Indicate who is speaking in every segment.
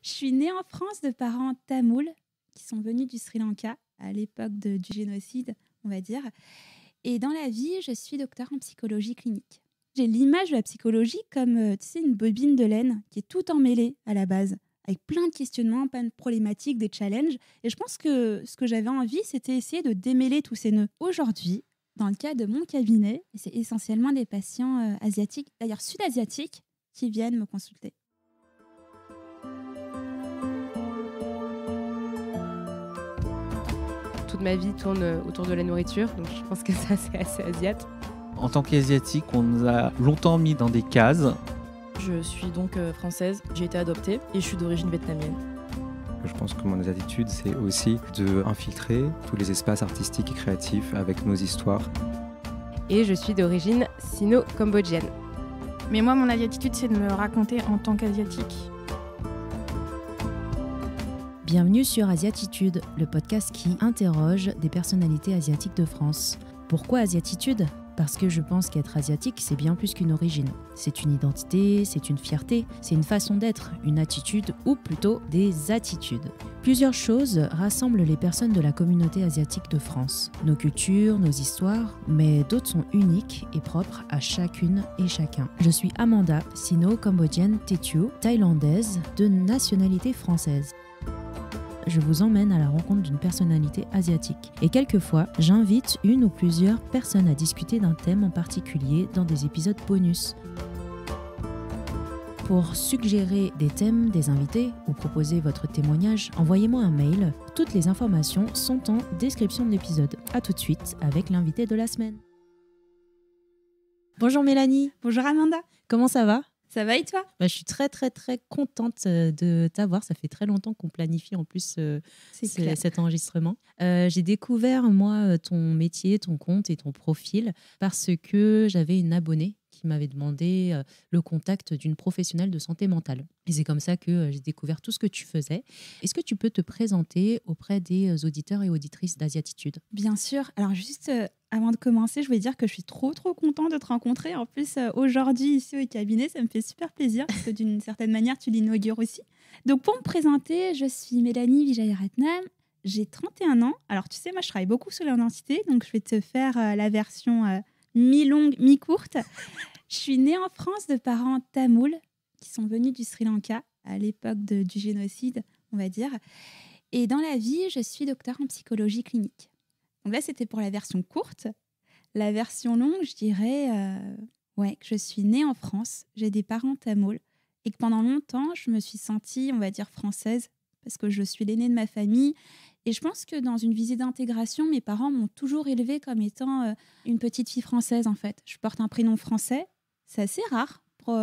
Speaker 1: Je suis née en France de parents tamouls qui sont venus du Sri Lanka à l'époque du génocide, on va dire. Et dans la vie, je suis docteur en psychologie clinique. J'ai l'image de la psychologie comme une bobine de laine qui est tout emmêlée à la base, avec plein de questionnements, plein de problématiques, des challenges. Et je pense que ce que j'avais envie, c'était essayer de démêler tous ces nœuds. Aujourd'hui, dans le cas de mon cabinet, c'est essentiellement des patients asiatiques, d'ailleurs sud-asiatiques, qui viennent me consulter.
Speaker 2: Toute ma vie tourne autour de la nourriture, donc je pense que ça, c'est assez asiate.
Speaker 3: En tant qu'asiatique, on nous a longtemps mis dans des cases.
Speaker 4: Je suis donc française, j'ai été adoptée et je suis d'origine vietnamienne.
Speaker 5: Je pense que mon attitude, c'est aussi d'infiltrer tous les espaces artistiques et créatifs avec nos histoires.
Speaker 2: Et je suis d'origine sino-cambodgienne.
Speaker 6: Mais moi, mon attitude, c'est de me raconter en tant qu'asiatique.
Speaker 7: Bienvenue sur Asiatitude, le podcast qui interroge des personnalités asiatiques de France. Pourquoi Asiatitude ? Parce que je pense qu'être asiatique, c'est bien plus qu'une origine. C'est une identité, c'est une fierté, c'est une façon d'être, une attitude ou plutôt des attitudes. Plusieurs choses rassemblent les personnes de la communauté asiatique de France. Nos cultures, nos histoires, mais d'autres sont uniques et propres à chacune et chacun. Je suis Amanda, sino-cambodgienne Tétio, thaïlandaise, de nationalité française. Je vous emmène à la rencontre d'une personnalité asiatique. Et quelquefois, j'invite une ou plusieurs personnes à discuter d'un thème en particulier dans des épisodes bonus. Pour suggérer des thèmes, des invités ou proposer votre témoignage, envoyez-moi un mail. Toutes les informations sont en description de l'épisode. À tout de suite avec l'invité de la semaine. Bonjour Mélanie.
Speaker 1: Bonjour Amanda.
Speaker 7: Comment ça va ?
Speaker 1: Ça va et toi ?
Speaker 7: Je suis très contente de t'avoir. Ça fait très longtemps qu'on planifie en plus cet enregistrement. J'ai découvert, moi, ton métier, ton compte et ton profil parce que j'avais une abonnée qui m'avait demandé le contact d'une professionnelle de santé mentale. Et c'est comme ça que j'ai découvert tout ce que tu faisais. Est-ce que tu peux te présenter auprès des auditeurs et auditrices d'Asiatitude ?
Speaker 1: Bien sûr. Alors juste avant de commencer, je voulais dire que je suis trop contente de te rencontrer. En plus, aujourd'hui, ici au cabinet, ça me fait super plaisir parce que d'une certaine manière, tu l'inaugures aussi. Donc pour me présenter, je suis Mélanie Vijayaratnam. J'ai 31 ans. Alors tu sais, moi, je travaille beaucoup sur l'identité. Donc je vais te faire la version mi-longue, mi-courte. Je suis née en France de parents tamouls qui sont venus du Sri Lanka à l'époque du génocide, on va dire. Et dans la vie, je suis docteur en psychologie clinique. Donc là, c'était pour la version courte. La version longue, je dirais que je suis née en France, j'ai des parents tamouls et que pendant longtemps, je me suis sentie, on va dire, française parce que je suis l'aînée de ma famille. Et je pense que dans une visée d'intégration, mes parents m'ont toujours élevée comme étant une petite fille française, en fait. Je porte un prénom français. C'est assez rare pour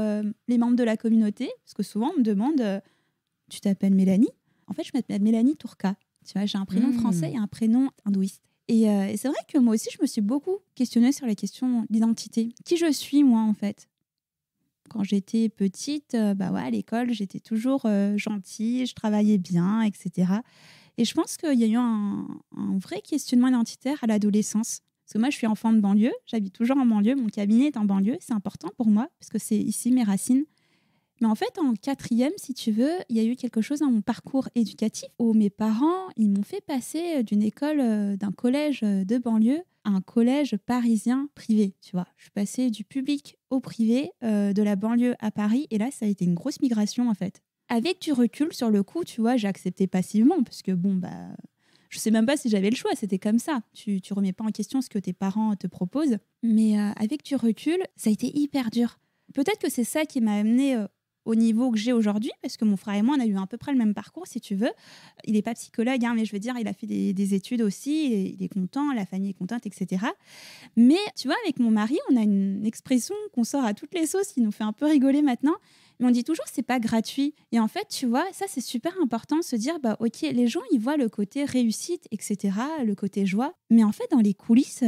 Speaker 1: les membres de la communauté, parce que souvent, on me demande « Tu t'appelles Mélanie ?» En fait, je m'appelle Mélanie Tourka. Tu vois, j'ai un prénom français et un prénom hindouiste. Et c'est vrai que moi aussi, je me suis beaucoup questionnée sur les questions d'identité. Qui je suis, moi, en fait ? Quand j'étais petite, à l'école, j'étais toujours gentille, je travaillais bien, etc. Et je pense qu'il y a eu un vrai questionnement identitaire à l'adolescence. Parce que moi, je suis enfant de banlieue, j'habite toujours en banlieue, mon cabinet est en banlieue, c'est important pour moi, parce que c'est ici mes racines. Mais en fait, en 4e, si tu veux, il y a eu quelque chose dans mon parcours éducatif où mes parents, ils m'ont fait passer d'une école, d'un collège de banlieue à un collège parisien privé, tu vois. Je suis passée du public au privé, de la banlieue à Paris, et là, ça a été une grosse migration, en fait. Avec du recul, sur le coup, tu vois, j'ai accepté passivement, parce que je sais même pas si j'avais le choix, c'était comme ça. Tu remets pas en question ce que tes parents te proposent. Mais avec du recul, ça a été hyper dur. Peut-être que c'est ça qui m'a amenée au niveau que j'ai aujourd'hui, parce que mon frère et moi, on a eu à peu près le même parcours, si tu veux. Il n'est pas psychologue, mais je veux dire, il a fait des études aussi, il est content, la famille est contente, etc. Mais tu vois, avec mon mari, on a une expression qu'on sort à toutes les sauces qui nous fait un peu rigoler maintenant. Mais on dit toujours c'est pas gratuit. Et en fait, tu vois, ça c'est super important de se dire ok, les gens ils voient le côté réussite, etc., le côté joie. Mais en fait, dans les coulisses,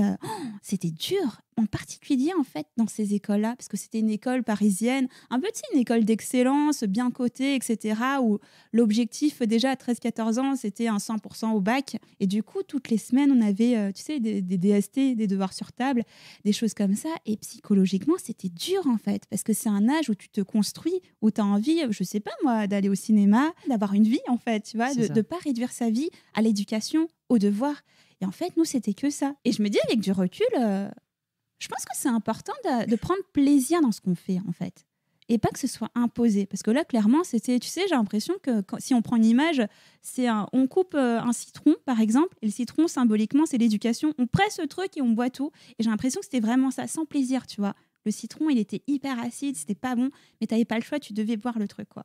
Speaker 1: c'était dur. en particulier, en fait, dans ces écoles-là, parce que c'était une école parisienne, un peu, tu sais, une école d'excellence, bien cotée, etc., où l'objectif, déjà, à 13-14 ans, c'était un 100% au bac. Et du coup, toutes les semaines, on avait, tu sais, des DST, des devoirs sur table, des choses comme ça. Et psychologiquement, c'était dur, en fait, parce que c'est un âge où tu te construis, où tu as envie, je sais pas moi, d'aller au cinéma, d'avoir une vie, en fait, tu vois, de ne pas réduire sa vie à l'éducation, aux devoirs. Et en fait, nous, c'était que ça. Et je me dis, avec du recul, je pense que c'est important de prendre plaisir dans ce qu'on fait, en fait. Et pas que ce soit imposé. Parce que là, clairement, c'était, tu sais, j'ai l'impression que si on prend une image, on coupe un citron, par exemple, et le citron, symboliquement, c'est l'éducation. On presse le truc et on boit tout. Et j'ai l'impression que c'était vraiment ça, sans plaisir, tu vois. Le citron, il était hyper acide, c'était pas bon, mais t'avais pas le choix, tu devais boire le truc, quoi.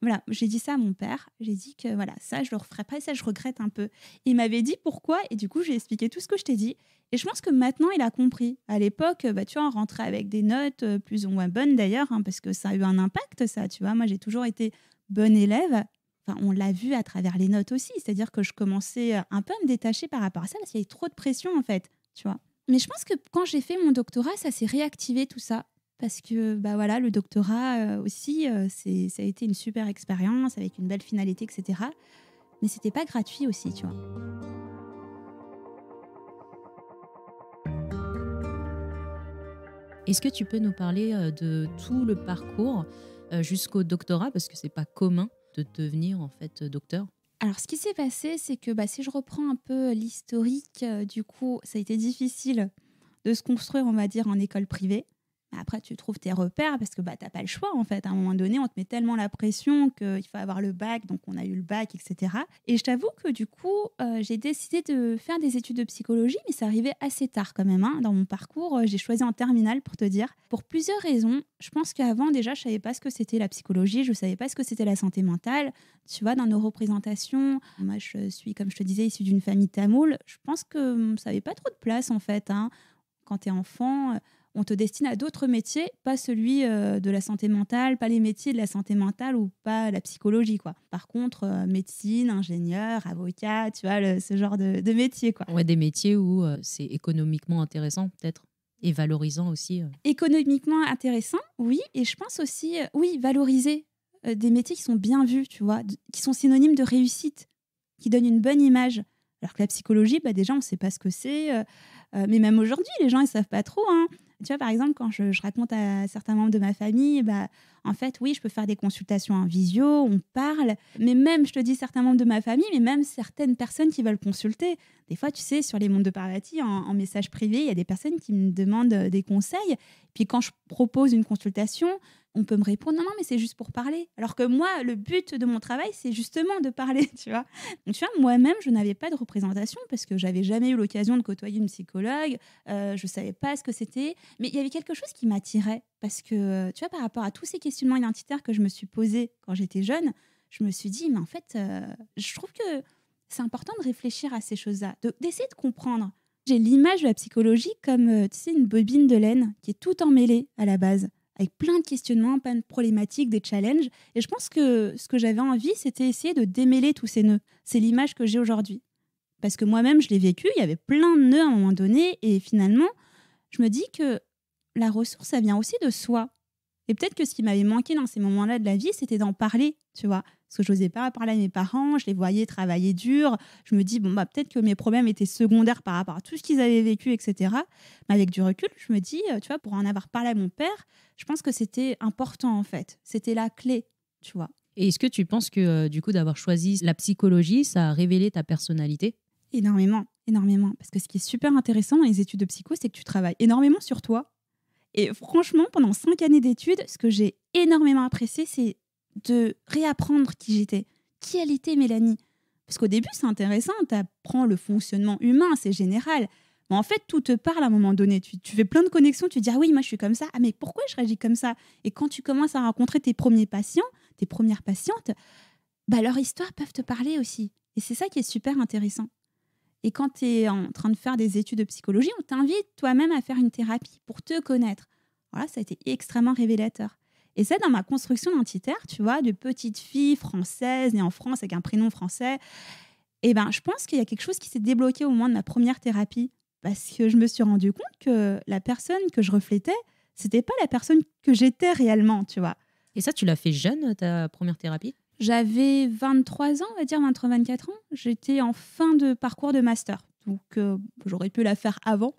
Speaker 1: Voilà, j'ai dit ça à mon père. J'ai dit que voilà, ça, je le referai pas et ça, je regrette un peu. Il m'avait dit pourquoi et du coup, j'ai expliqué tout ce que je t'ai dit. Et je pense que maintenant, il a compris. À l'époque, tu vois, on rentrait avec des notes plus ou moins bonnes d'ailleurs, parce que ça a eu un impact, ça. Tu vois, moi, j'ai toujours été bonne élève. Enfin, on l'a vu à travers les notes aussi. C'est-à-dire que je commençais un peu à me détacher par rapport à ça parce qu'il y avait trop de pression, en fait. Tu vois. Mais je pense que quand j'ai fait mon doctorat, ça s'est réactivé tout ça. Parce que voilà, le doctorat aussi, ça a été une super expérience avec une belle finalité, etc. Mais c'était pas gratuit aussi, tu vois.
Speaker 7: Est-ce que tu peux nous parler de tout le parcours jusqu'au doctorat, parce que c'est pas commun de devenir en fait docteur?
Speaker 1: Alors, ce qui s'est passé, c'est que si je reprends un peu l'historique, du coup, ça a été difficile de se construire, on va dire, en école privée. Après, tu trouves tes repères parce que t'as pas le choix, en fait. À un moment donné, on te met tellement la pression qu'il faut avoir le bac, donc on a eu le bac, etc. Et je t'avoue que du coup, j'ai décidé de faire des études de psychologie, mais ça arrivait assez tard quand même. Dans mon parcours, j'ai choisi en terminale, pour te dire, pour plusieurs raisons. Je pense qu'avant, déjà, je savais pas ce que c'était la psychologie, je savais pas ce que c'était la santé mentale. Tu vois, dans nos représentations, moi, je suis, comme je te disais, issue d'une famille tamoule. Je pense que ça n'avait pas trop de place, en fait. Quand tu es enfant, on te destine à d'autres métiers, pas celui de la santé mentale, pas les métiers de la santé mentale ou pas la psychologie, quoi. Par contre, médecine, ingénieur, avocat, tu vois, ce genre de métiers, quoi.
Speaker 7: Ouais, des métiers où c'est économiquement intéressant, peut-être, et valorisant aussi.
Speaker 1: Économiquement intéressant, oui. Et je pense aussi, oui, valoriser des métiers qui sont bien vus, tu vois, qui sont synonymes de réussite, qui donnent une bonne image. Alors que la psychologie, déjà, on ne sait pas ce que c'est. Mais même aujourd'hui, les gens, ils ne savent pas trop. Tu vois, par exemple, quand je raconte à certains membres de ma famille, en fait, oui, je peux faire des consultations en visio, on parle. Mais même, je te dis, certains membres de ma famille, mais même certaines personnes qui veulent consulter. Des fois, tu sais, sur les mondes de Parvati, en message privé, il y a des personnes qui me demandent des conseils. Puis quand je propose une consultation, on peut me répondre non, mais c'est juste pour parler. Alors que moi, le but de mon travail, c'est justement de parler, tu vois. Donc, tu vois, moi-même, je n'avais pas de représentation parce que j'avais jamais eu l'occasion de côtoyer une psychologue. Je savais pas ce que c'était. Mais il y avait quelque chose qui m'attirait parce que, tu vois, par rapport à tous ces questionnements identitaires que je me suis posés quand j'étais jeune, je me suis dit, mais en fait, je trouve que c'est important de réfléchir à ces choses-là, d'essayer de comprendre. J'ai l'image de la psychologie comme, tu sais, une bobine de laine qui est tout emmêlée à la base, avec plein de questionnements, plein de problématiques, des challenges. Et je pense que ce que j'avais envie, c'était essayer de démêler tous ces nœuds. C'est l'image que j'ai aujourd'hui. Parce que moi-même, je l'ai vécu, il y avait plein de nœuds à un moment donné. Et finalement, je me dis que la ressource, ça vient aussi de soi. Et peut-être que ce qui m'avait manqué dans ces moments-là de la vie, c'était d'en parler, tu vois. Parce que je n'osais pas parler à mes parents, je les voyais travailler dur. Je me dis, peut-être que mes problèmes étaient secondaires par rapport à tout ce qu'ils avaient vécu, etc. Mais avec du recul, je me dis, tu vois, pour en avoir parlé à mon père, je pense que c'était important, en fait. C'était la clé, tu vois.
Speaker 7: Et est-ce que tu penses que, du coup, d'avoir choisi la psychologie, ça a révélé ta personnalité ?
Speaker 1: Énormément. Parce que ce qui est super intéressant dans les études de psycho, c'est que tu travailles énormément sur toi. Et franchement, pendant 5 années d'études, ce que j'ai énormément apprécié, c'est de réapprendre qui j'étais. Qui elle était, Mélanie ? Parce qu'au début, c'est intéressant, tu apprends le fonctionnement humain, c'est général. Mais en fait, tout te parle à un moment donné. Tu fais plein de connexions, tu te dis « Ah oui, moi je suis comme ça. Ah mais pourquoi je réagis comme ça ?» Et quand tu commences à rencontrer tes premiers patients, tes premières patientes, leurs histoires peuvent te parler aussi. Et c'est ça qui est super intéressant. Et quand tu es en train de faire des études de psychologie, on t'invite toi-même à faire une thérapie pour te connaître. Voilà, ça a été extrêmement révélateur. Et ça, dans ma construction identitaire, tu vois, de petite fille française, née en France avec un prénom français, je pense qu'il y a quelque chose qui s'est débloqué au moment de ma première thérapie. parce que je me suis rendu compte que la personne que je reflétais, c'était pas la personne que j'étais réellement, tu vois.
Speaker 7: Et ça, tu l'as fait jeune, ta première thérapie?
Speaker 1: J'avais 23 ans, on va dire 23-24 ans. J'étais en fin de parcours de master. Donc, j'aurais pu la faire avant.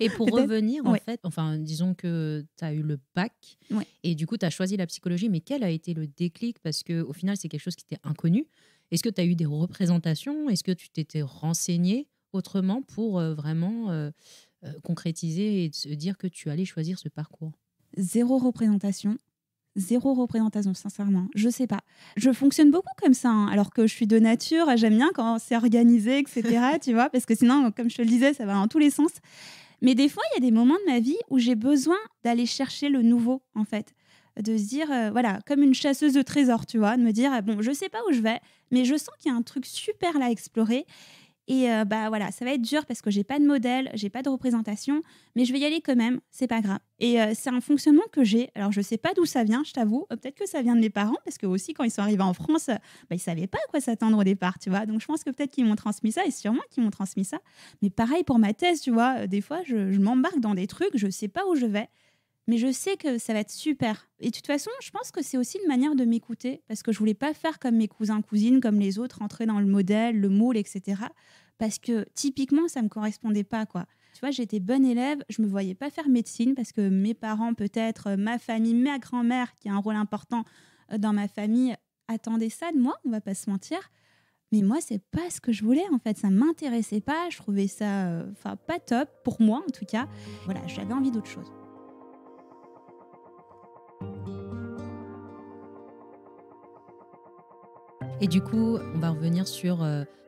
Speaker 7: Et pour
Speaker 1: Peut-être.
Speaker 7: revenir,
Speaker 1: Ouais.
Speaker 7: en fait, enfin, disons que tu as eu le bac
Speaker 1: Ouais.
Speaker 7: et du coup, tu as choisi la psychologie. Mais quel a été le déclic? Parce qu'au final, c'est quelque chose qui t'est inconnu. Est-ce que tu as eu des représentations? Est-ce que tu t'étais renseigné autrement pour vraiment concrétiser et se dire que tu allais choisir ce parcours?
Speaker 1: Zéro représentation, sincèrement. Je sais pas. Je fonctionne beaucoup comme ça, hein, alors que je suis de nature. J'aime bien quand c'est organisé, etc. Tu vois, parce que sinon, comme je te le disais, ça va dans tous les sens. Mais des fois, il y a des moments de ma vie où j'ai besoin d'aller chercher le nouveau, en fait. De se dire, voilà, comme une chasseuse de trésors, tu vois, de me dire, bon, je sais pas où je vais, mais je sens qu'il y a un truc super là à explorer. Et bah voilà, ça va être dur parce que j'ai pas de modèle, j'ai pas de représentation, mais je vais y aller quand même, c'est pas grave. Et c'est un fonctionnement que j'ai. Alors je sais pas d'où ça vient, je t'avoue. Peut-être que ça vient de mes parents, parce que aussi quand ils sont arrivés en France, bah, ils savaient pas à quoi s'attendre au départ, tu vois. Donc je pense que peut-être qu'ils m'ont transmis ça, et sûrement qu'ils m'ont transmis ça. Mais pareil pour ma thèse, tu vois. Des fois, je m'embarque dans des trucs, je sais pas où je vais. Mais je sais que ça va être super. Et de toute façon, je pense que c'est aussi une manière de m'écouter, parce que je voulais pas faire comme mes cousins, cousines, comme les autres, rentrer dans le modèle, le moule, etc. Parce que typiquement, ça me correspondait pas, quoi. Tu vois, j'étais bonne élève, je me voyais pas faire médecine, parce que mes parents, peut-être, ma famille, ma grand-mère, qui a un rôle important dans ma famille, attendaient ça de moi, on va pas se mentir. Mais moi, c'est pas ce que je voulais, en fait. Ça m'intéressait pas, je trouvais ça pas top, pour moi en tout cas. Voilà, j'avais envie d'autre chose.
Speaker 7: Et du coup, on va revenir sur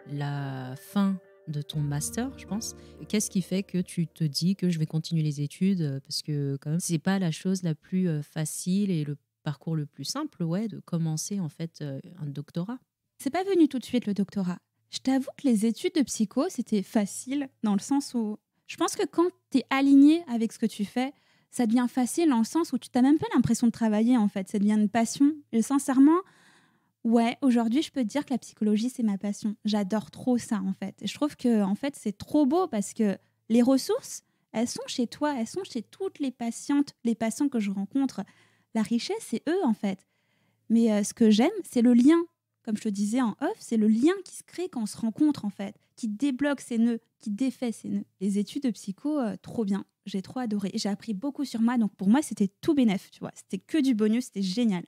Speaker 7: la fin de ton master, je pense. Qu'est-ce qui fait que tu te dis que je vais continuer les études? Parce que quand même, c'est pas la chose la plus facile et le parcours le plus simple, ouais, de commencer en fait un doctorat.
Speaker 1: C'est pas venu tout de suite le doctorat. Je t'avoue que les études de psycho, c'était facile dans le sens où je pense que quand tu es aligné avec ce que tu fais, ça devient facile dans le sens où tu n'as même pas l'impression de travailler en fait. Ça devient une passion. Et sincèrement, ouais, aujourd'hui, je peux te dire que la psychologie, c'est ma passion. J'adore trop ça en fait. Et je trouve que en fait, c'est trop beau parce que les ressources, elles sont chez toi, elles sont chez toutes les patientes, les patients que je rencontre. La richesse, c'est eux en fait. Mais ce que j'aime, c'est le lien. Comme je te disais en off, c'est le lien qui se crée quand on se rencontre, en fait, qui débloque ces nœuds, qui défait ces nœuds. Les études de psycho, trop bien. J'ai trop adoré. J'ai appris beaucoup sur moi, donc pour moi, c'était tout bénef, tu vois. C'était que du bonus, c'était génial.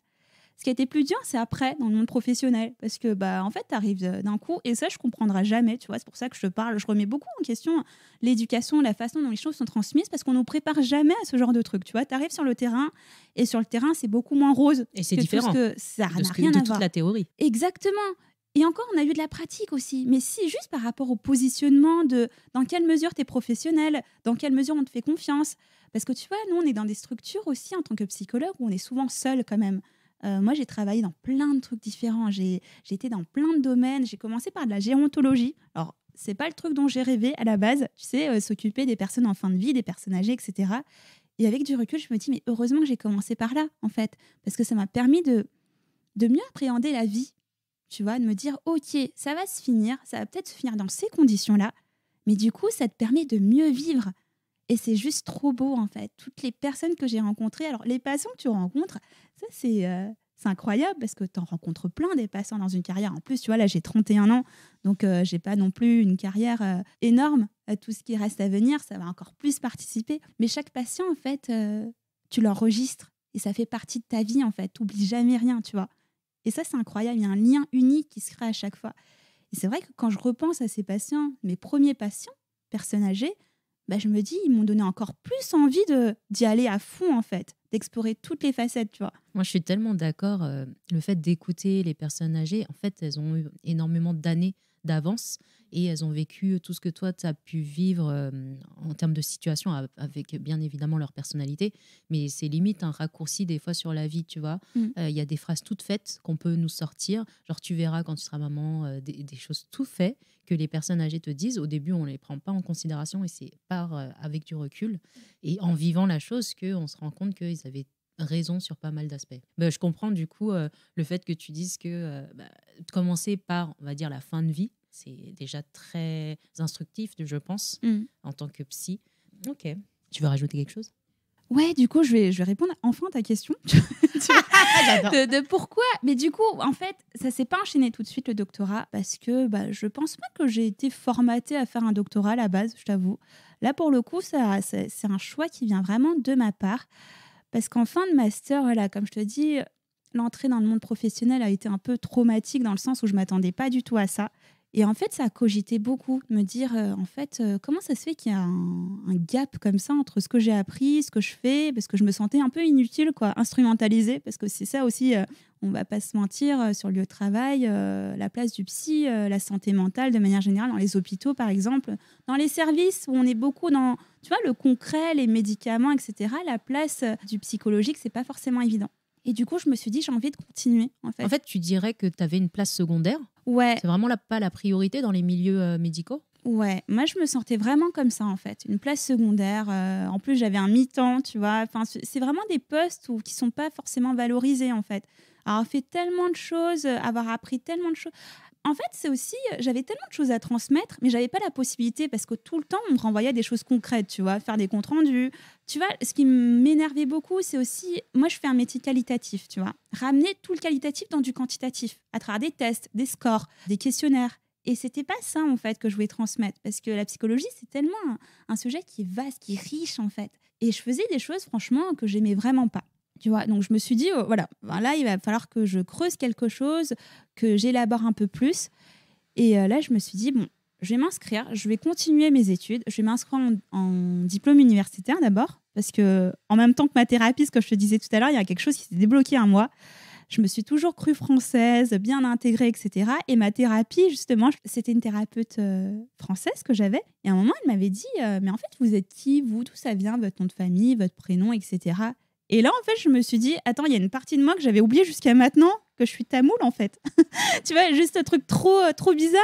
Speaker 1: Ce qui a été plus dur, c'est après, dans le monde professionnel. Parce que, bah, en fait, tu arrives d'un coup, et ça, je ne comprendrai jamais, tu vois. C'est pour ça que je te parle. Je remets beaucoup en question l'éducation, la façon dont les choses sont transmises, parce qu'on ne nous prépare jamais à ce genre de truc, tu vois. Tu arrives sur le terrain, et sur le terrain, c'est beaucoup moins rose.
Speaker 7: Et c'est
Speaker 1: que
Speaker 7: différent
Speaker 1: tout ce que ça n'a
Speaker 7: de
Speaker 1: rien à
Speaker 7: toute
Speaker 1: voir.
Speaker 7: la théorie.
Speaker 1: Exactement. Et encore, on a eu de la pratique aussi. Mais si, juste par rapport au positionnement de dans quelle mesure tu es professionnel, dans quelle mesure on te fait confiance. Parce que tu vois, nous, on est dans des structures aussi, en tant que psychologue, où on est souvent seul quand même. Moi, j'ai travaillé dans plein de trucs différents. J'ai été dans plein de domaines. J'ai commencé par de la gérontologie. Alors, c'est pas le truc dont j'ai rêvé à la base. Tu sais, s'occuper des personnes en fin de vie, des personnes âgées, etc. Et avec du recul, je me dis, mais heureusement que j'ai commencé par là, en fait. Parce que ça m'a permis de mieux appréhender la vie. Tu vois, de me dire, ok, ça va se finir. Ça va peut-être se finir dans ces conditions-là. Mais du coup, ça te permet de mieux vivre. Et c'est juste trop beau, en fait. Toutes les personnes que j'ai rencontrées, alors les patients que tu rencontres, ça, c'est incroyable parce que tu en rencontres plein des patients dans une carrière. En plus, tu vois, là, j'ai 31 ans, donc j'ai pas non plus une carrière énorme. Tout ce qui reste à venir, ça va encore plus participer. Mais chaque patient, en fait, tu l'enregistres et ça fait partie de ta vie, en fait. Tu n'oublies jamais rien, tu vois. Et ça, c'est incroyable. Il y a un lien unique qui se crée à chaque fois. Et c'est vrai que quand je repense à ces patients, mes premiers patients, personnes âgées, bah, je me dis, ils m'ont donné encore plus envie d'y aller à fond, en fait, d'explorer toutes les facettes, tu vois.
Speaker 7: Moi, je suis tellement d'accord. Le fait d'écouter les personnes âgées, en fait, elles ont eu énormément d'années d'avance et elles ont vécu tout ce que toi, tu as pu vivre en termes de situation avec bien évidemment leur personnalité. Mais c'est limite un raccourci des fois sur la vie, tu vois. Y a des phrases toutes faites qu'on peut nous sortir. Genre, tu verras quand tu seras maman, des choses tout faites que les personnes âgées te disent. Au début, on ne les prend pas en considération et c'est avec du recul. Et en vivant la chose qu'on se rend compte qu'ils avaient raison sur pas mal d'aspects. Je comprends du coup le fait que tu dises que commencer par, on va dire, la fin de vie, C'est déjà très instructif, je pense, en tant que psy. Ok. Tu veux rajouter quelque chose?
Speaker 1: Ouais, du coup, je vais répondre enfin à ta question. de pourquoi. Mais du coup, en fait, ça s'est pas enchaîné tout de suite le doctorat parce que je pense pas que j'ai été formatée à faire un doctorat à la base, je t'avoue. Là, pour le coup, c'est un choix qui vient vraiment de ma part. Parce qu'en fin de master, voilà, comme je te dis, l'entrée dans le monde professionnel a été un peu traumatique dans le sens où je m'attendais pas du tout à ça. Et en fait, ça a cogité beaucoup, de me dire, comment ça se fait qu'il y a un gap comme ça entre ce que j'ai appris, ce que je fais, parce que je me sentais un peu inutile, quoi, instrumentalisée, parce que c'est ça aussi, on va pas se mentir, sur le lieu de travail, la place du psy, la santé mentale de manière générale, dans les hôpitaux par exemple, dans les services où on est beaucoup dans, tu vois, le concret, les médicaments, etc., la place du psychologique, c'est pas forcément évident. Et du coup, je me suis dit, j'ai envie de continuer, en fait.
Speaker 7: En fait, tu dirais que tu avais une place secondaire?
Speaker 1: Ouais.
Speaker 7: C'est vraiment pas la priorité dans les milieux médicaux?
Speaker 1: Ouais, moi, je me sentais vraiment comme ça, en fait. Une place secondaire. En plus, j'avais un mi-temps, tu vois. Enfin, c'est vraiment des postes qui ne sont pas forcément valorisés, en fait. Avoir fait tellement de choses, avoir appris tellement de choses... En fait, c'est aussi, j'avais tellement de choses à transmettre, mais j'avais pas la possibilité parce que tout le temps, on me renvoyait des choses concrètes, tu vois, faire des comptes rendus. Tu vois, ce qui m'énervait beaucoup, c'est aussi, moi, je fais un métier qualitatif, tu vois, ramener tout le qualitatif dans du quantitatif, à travers des tests, des scores, des questionnaires. Et c'était pas ça, en fait, que je voulais transmettre, parce que la psychologie, c'est tellement un sujet qui est vaste, qui est riche, en fait. Et je faisais des choses, franchement, que j'aimais vraiment pas. Tu vois, donc je me suis dit, là, il va falloir que je creuse quelque chose, que j'élabore un peu plus. Et là, je me suis dit, bon, je vais m'inscrire, je vais continuer mes études, je vais m'inscrire en diplôme universitaire d'abord, parce que en même temps que ma thérapie, ce que je te disais tout à l'heure, il y a quelque chose qui s'est débloqué en moi. Je me suis toujours crue française, bien intégrée, etc. Et ma thérapie, justement, c'était une thérapeute française que j'avais. Et à un moment, elle m'avait dit, mais en fait, vous êtes qui, vous, d'où ça vient, votre nom de famille, votre prénom, etc. Et là, en fait, je me suis dit, attends, il y a une partie de moi que j'avais oubliée jusqu'à maintenant, que je suis tamoule, en fait. Tu vois, juste un truc trop bizarre.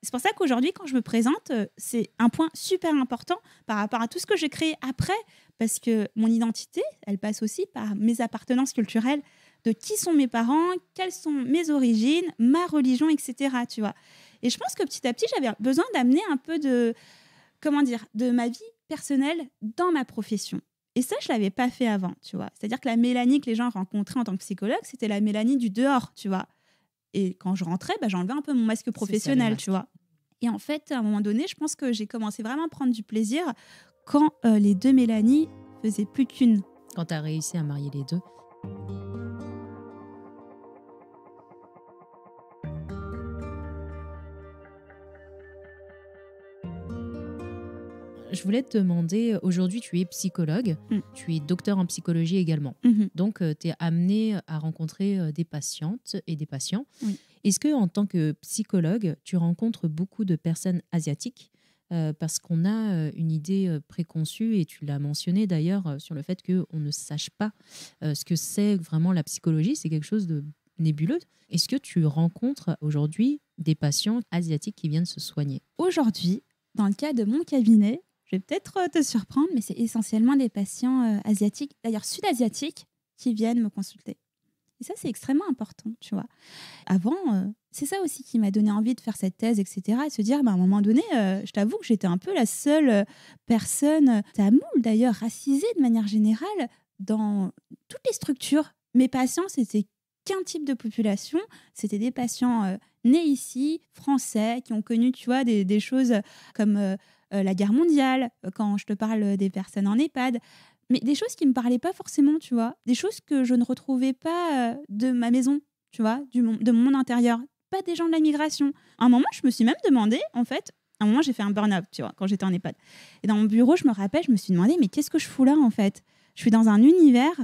Speaker 1: C'est pour ça qu'aujourd'hui, quand je me présente, c'est un point super important par rapport à tout ce que j'ai créé après, parce que mon identité, elle passe aussi par mes appartenances culturelles, de qui sont mes parents, quelles sont mes origines, ma religion, etc. Tu vois. Et je pense que petit à petit, j'avais besoin d'amener un peu de ma vie personnelle dans ma profession. Et ça, je ne l'avais pas fait avant, tu vois. C'est-à-dire que la Mélanie que les gens rencontraient en tant que psychologue, c'était la Mélanie du dehors, tu vois. Et quand je rentrais, j'enlevais un peu mon masque professionnel, tu vois. Et en fait, à un moment donné, je pense que j'ai commencé vraiment à prendre du plaisir quand les deux Mélanie faisaient plus qu'une.
Speaker 7: Quand tu as réussi à marier les deux. Je voulais te demander, aujourd'hui tu es psychologue, tu es docteur en psychologie également. Donc tu es amenée à rencontrer des patientes et des patients. Est-ce que en tant que psychologue, tu rencontres beaucoup de personnes asiatiques? Parce qu'on a une idée préconçue, et tu l'as mentionné d'ailleurs, sur le fait qu'on ne sache pas ce que c'est vraiment la psychologie. C'est quelque chose de nébuleux. Est-ce que tu rencontres aujourd'hui des patients asiatiques qui viennent se soigner?
Speaker 1: Aujourd'hui, dans le cas de mon cabinet, je vais peut-être te surprendre, mais c'est essentiellement des patients asiatiques, d'ailleurs sud-asiatiques, qui viennent me consulter. Et ça, c'est extrêmement important, tu vois. Avant, c'est ça aussi qui m'a donné envie de faire cette thèse, etc. Et se dire, à un moment donné, je t'avoue que j'étais un peu la seule personne tamoule, d'ailleurs, racisée de manière générale, dans toutes les structures. Mes patients, c'était qu'un type de population. C'était des patients nés ici, français, qui ont connu, tu vois, des choses comme la guerre mondiale, quand je te parle des personnes en EHPAD, mais des choses qui ne me parlaient pas forcément, tu vois, des choses que je ne retrouvais pas de ma maison, tu vois, de mon monde intérieur, pas des gens de la migration. À un moment, je me suis même demandé, en fait, à un moment, j'ai fait un burn-out, tu vois, quand j'étais en EHPAD. Et dans mon bureau, je me rappelle, je me suis demandé, mais qu'est-ce que je fous là, en fait? Je suis dans un univers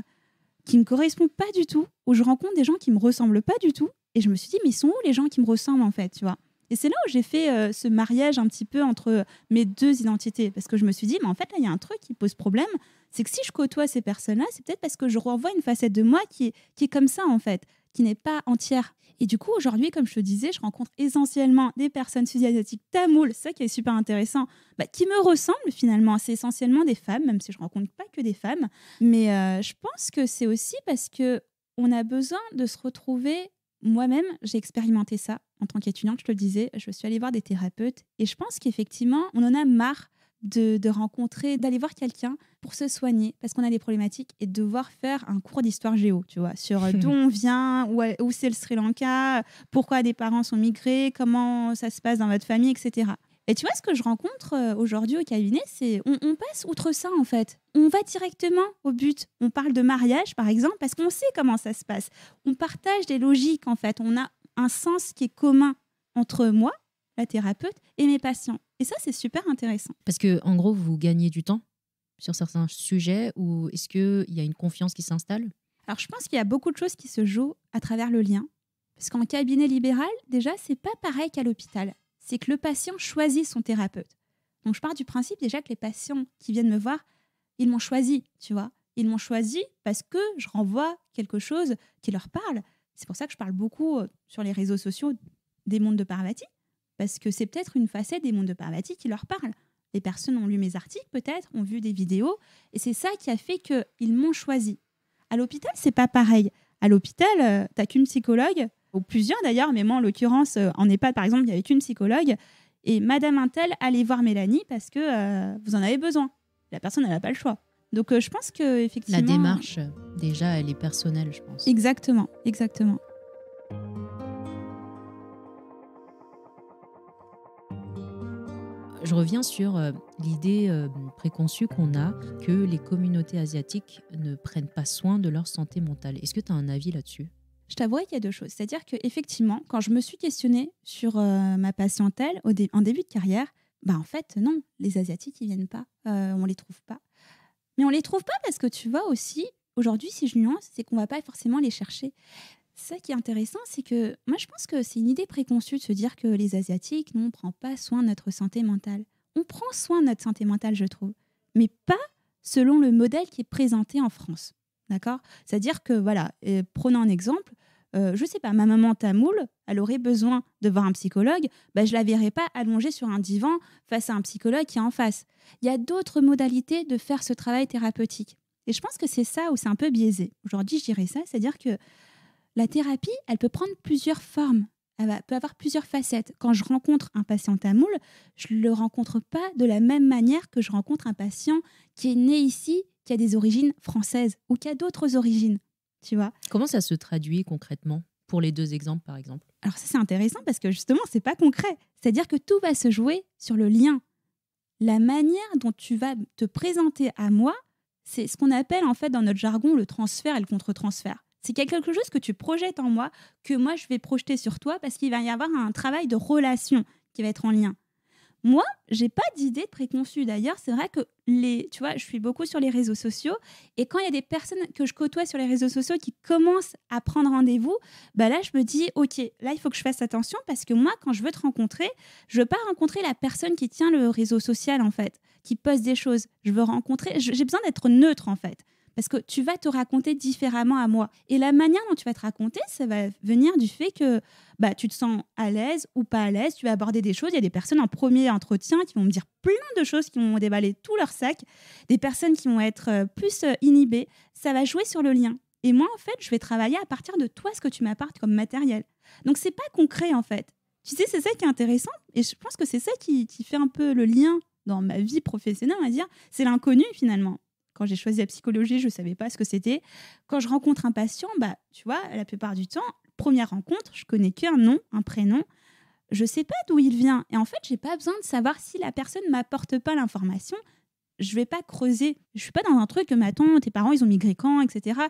Speaker 1: qui ne me correspond pas du tout, où je rencontre des gens qui ne me ressemblent pas du tout, et je me suis dit, mais ils sont où les gens qui me ressemblent, en fait, tu vois? Et c'est là où j'ai fait ce mariage un petit peu entre mes deux identités. Parce que je me suis dit, mais en fait, là, il y a un truc qui pose problème. C'est que si je côtoie ces personnes-là, c'est peut-être parce que je renvoie une facette de moi qui est comme ça, en fait, qui n'est pas entière. Et du coup, aujourd'hui, comme je te disais, je rencontre essentiellement des personnes sud-asiatiques tamoules, c'est ça qui est super intéressant, qui me ressemblent finalement. C'est essentiellement des femmes, même si je ne rencontre pas que des femmes. Mais je pense que c'est aussi parce qu'on a besoin de se retrouver moi-même, j'ai expérimenté ça en tant qu'étudiante, je te le disais. Je suis allée voir des thérapeutes et je pense qu'effectivement, on en a marre de rencontrer, d'aller voir quelqu'un pour se soigner parce qu'on a des problématiques et de devoir faire un cours d'histoire géo, tu vois, sur d'où on vient, où c'est le Sri Lanka, pourquoi des parents sont migrés, comment ça se passe dans votre famille, etc. Et tu vois, ce que je rencontre aujourd'hui au cabinet, c'est on passe outre ça, en fait. On va directement au but. On parle de mariage, par exemple, parce qu'on sait comment ça se passe. On partage des logiques, en fait. On a un sens qui est commun entre moi, la thérapeute, et mes patients. Et ça, c'est super intéressant.
Speaker 7: Parce que, en gros, vous gagnez du temps sur certains sujets ou est-ce qu'il y a une confiance qui s'installe?
Speaker 1: Alors, je pense qu'il y a beaucoup de choses qui se jouent à travers le lien. Parce qu'en cabinet libéral, déjà, c'est pas pareil qu'à l'hôpital. C'est que le patient choisit son thérapeute. Donc, je pars du principe déjà que les patients qui viennent me voir, ils m'ont choisi, tu vois. Ils m'ont choisi parce que je renvoie quelque chose qui leur parle. C'est pour ça que je parle beaucoup sur les réseaux sociaux des mondes de Parvati, parce que c'est peut-être une facette des mondes de Parvati qui leur parle. Les personnes ont lu mes articles, peut-être, ont vu des vidéos, et c'est ça qui a fait qu'ils m'ont choisi. À l'hôpital, c'est pas pareil. À l'hôpital, t'as qu'une psychologue, ou plusieurs d'ailleurs, mais moi en l'occurrence, en EHPAD par exemple, il n'y avait qu'une psychologue, et Madame Intel, allez voir Mélanie parce que vous en avez besoin. La personne, elle n'a pas le choix. Donc je pense qu'effectivement...
Speaker 7: La démarche, déjà, elle est personnelle, je pense.
Speaker 1: Exactement, exactement.
Speaker 7: Je reviens sur l'idée préconçue qu'on a que les communautés asiatiques ne prennent pas soin de leur santé mentale. Est-ce que tu as un avis là-dessus?
Speaker 1: Je t'avouerai qu'il y a deux choses. C'est-à-dire qu'effectivement, quand je me suis questionnée sur ma patientèle en début de carrière, en fait, non, les Asiatiques, ils viennent pas. On ne les trouve pas. Mais on ne les trouve pas parce que tu vois aussi, aujourd'hui, si je nuance, c'est qu'on ne va pas forcément les chercher. Ça qui est intéressant, c'est que moi, je pense que c'est une idée préconçue de se dire que les Asiatiques, non, on ne prend pas soin de notre santé mentale. On prend soin de notre santé mentale, je trouve, mais pas selon le modèle qui est présenté en France. D'accord ? C'est-à-dire que, voilà, prenons un exemple, je ne sais pas, ma maman tamoule, elle aurait besoin de voir un psychologue, je ne la verrai pas allongée sur un divan face à un psychologue qui est en face. Il y a d'autres modalités de faire ce travail thérapeutique. Et je pense que c'est ça où c'est un peu biaisé. Aujourd'hui, je dirais ça, c'est-à-dire que la thérapie, elle peut prendre plusieurs formes, elle peut avoir plusieurs facettes. Quand je rencontre un patient tamoul, je ne le rencontre pas de la même manière que je rencontre un patient qui est né ici, qui a des origines françaises ou qui a d'autres origines, tu vois.
Speaker 7: Comment ça se traduit concrètement pour les deux exemples, par exemple?
Speaker 1: Alors ça, c'est intéressant parce que justement, c'est pas concret. C'est-à-dire que tout va se jouer sur le lien. La manière dont tu vas te présenter à moi, c'est ce qu'on appelle en fait dans notre jargon le transfert et le contre-transfert. C'est quelque chose que tu projettes en moi, que moi je vais projeter sur toi parce qu'il va y avoir un travail de relation qui va être en lien. Moi, j'ai pas d'idée préconçue. D'ailleurs, c'est vrai que tu vois, je suis beaucoup sur les réseaux sociaux et quand il y a des personnes que je côtoie sur les réseaux sociaux qui commencent à prendre rendez-vous, là je me dis ok, là il faut que je fasse attention parce que moi quand je veux te rencontrer, je veux pas rencontrer la personne qui tient le réseau social en fait, qui poste des choses. Je veux rencontrer, j'ai besoin d'être neutre en fait. Parce que tu vas te raconter différemment à moi. Et la manière dont tu vas te raconter, ça va venir du fait que tu te sens à l'aise ou pas à l'aise. Tu vas aborder des choses. Il y a des personnes en premier entretien qui vont me dire plein de choses, qui vont déballer tout leur sac. Des personnes qui vont être plus inhibées. Ça va jouer sur le lien. Et moi, en fait, je vais travailler à partir de toi, ce que tu m'apportes comme matériel. Donc, c'est pas concret, en fait. Tu sais, c'est ça qui est intéressant. Et je pense que c'est ça qui fait un peu le lien dans ma vie professionnelle, on va dire. C'est l'inconnu, finalement. Quand j'ai choisi la psychologie, je ne savais pas ce que c'était. Quand je rencontre un patient, tu vois, la plupart du temps, première rencontre, je connais qu'un nom, un prénom. Je ne sais pas d'où il vient. Et en fait, je n'ai pas besoin de savoir si la personne ne m'apporte pas l'information. Je ne vais pas creuser. Je ne suis pas dans un truc que, mais attends, tes parents, ils ont migré quand, etc.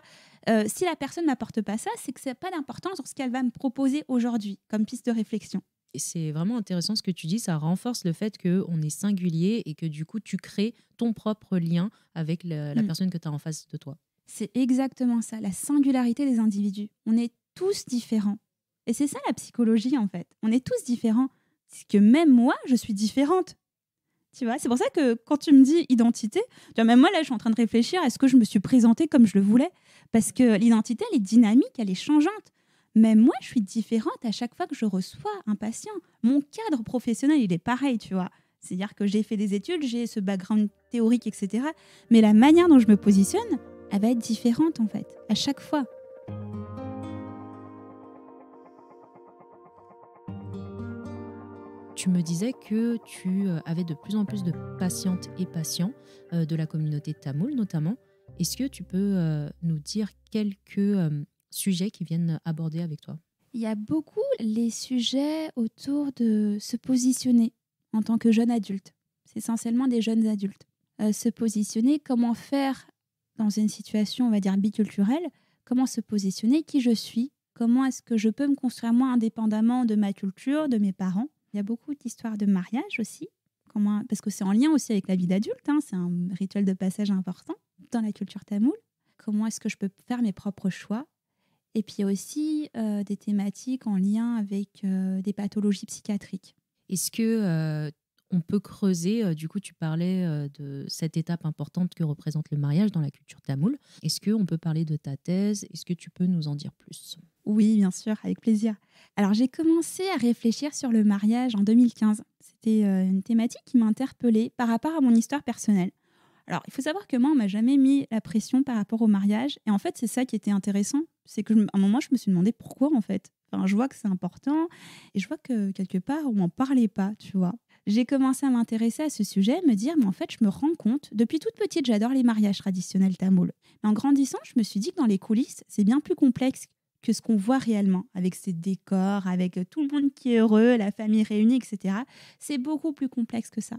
Speaker 1: Si la personne ne m'apporte pas ça, c'est que ça n'a pas d'importance sur ce qu'elle va me proposer aujourd'hui comme piste de réflexion.
Speaker 7: C'est vraiment intéressant ce que tu dis, ça renforce le fait qu'on est singulier et que du coup, tu crées ton propre lien avec la personne que tu as en face de toi.
Speaker 1: C'est exactement ça, la singularité des individus. On est tous différents. Et c'est ça la psychologie en fait. On est tous différents. C'est que même moi, je suis différente. Tu vois, c'est pour ça que quand tu me dis identité, tu vois, même moi là, je suis en train de réfléchir à ce que je me suis présentée comme je le voulais. Parce que l'identité, elle est dynamique, elle est changeante. Même moi, je suis différente à chaque fois que je reçois un patient. Mon cadre professionnel, il est pareil, tu vois. C'est-à-dire que j'ai fait des études, j'ai ce background théorique, etc. Mais la manière dont je me positionne, elle va être différente, en fait, à chaque fois.
Speaker 7: Tu me disais que tu avais de plus en plus de patientes et patients de la communauté tamoule notamment. Est-ce que tu peux nous dire quelques sujets qui viennent aborder avec toi?
Speaker 1: Il y a beaucoup les sujets autour de se positionner en tant que jeune adulte. C'est essentiellement des jeunes adultes. Se positionner, comment faire dans une situation, on va dire, biculturelle, comment se positionner, qui je suis, comment est-ce que je peux me construire moi indépendamment de ma culture, de mes parents. Il y a beaucoup d'histoires de mariage aussi, parce que c'est en lien aussi avec la vie d'adulte, hein, c'est un rituel de passage important dans la culture tamoule. Comment est-ce que je peux faire mes propres choix? Et puis aussi des thématiques en lien avec des pathologies psychiatriques.
Speaker 7: Est-ce que on peut creuser, du coup tu parlais de cette étape importante que représente le mariage dans la culture tamoule. Est-ce qu'on peut parler de ta thèse? Est-ce que tu peux nous en dire plus?
Speaker 1: Oui, bien sûr, avec plaisir. Alors j'ai commencé à réfléchir sur le mariage en 2015. C'était une thématique qui m'a interpellée par rapport à mon histoire personnelle. Alors, il faut savoir que moi, on ne m'a jamais mis la pression par rapport au mariage. Et en fait, c'est ça qui était intéressant. C'est qu'à un moment, je me suis demandé pourquoi, en fait. Enfin, je vois que c'est important et je vois que quelque part, on n'en parlait pas, tu vois. J'ai commencé à m'intéresser à ce sujet, me dire, mais en fait, je me rends compte, depuis toute petite, j'adore les mariages traditionnels tamouls. Mais en grandissant, je me suis dit que dans les coulisses, c'est bien plus complexe que ce qu'on voit réellement, avec ces décors, avec tout le monde qui est heureux, la famille réunie, etc. C'est beaucoup plus complexe que ça.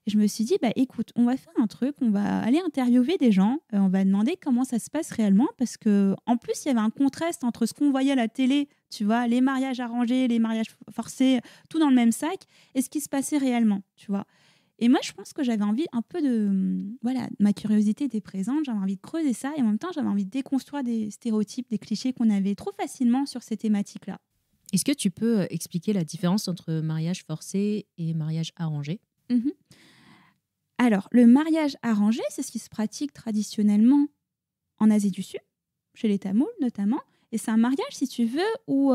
Speaker 1: Et je me suis dit, écoute, on va faire un truc, on va aller interviewer des gens, on va demander comment ça se passe réellement, parce qu'en plus, il y avait un contraste entre ce qu'on voyait à la télé, tu vois, les mariages arrangés, les mariages forcés, tout dans le même sac, et ce qui se passait réellement, tu vois. Et moi, je pense que j'avais envie un peu de... Voilà, ma curiosité était présente, j'avais envie de creuser ça, et en même temps, j'avais envie de déconstruire des stéréotypes, des clichés qu'on avait trop facilement sur ces thématiques-là.
Speaker 7: Est-ce que tu peux expliquer la différence entre mariage forcé et mariage arrangé?
Speaker 1: Alors, le mariage arrangé, c'est ce qui se pratique traditionnellement en Asie du Sud, chez les Tamouls notamment. Et c'est un mariage, si tu veux, où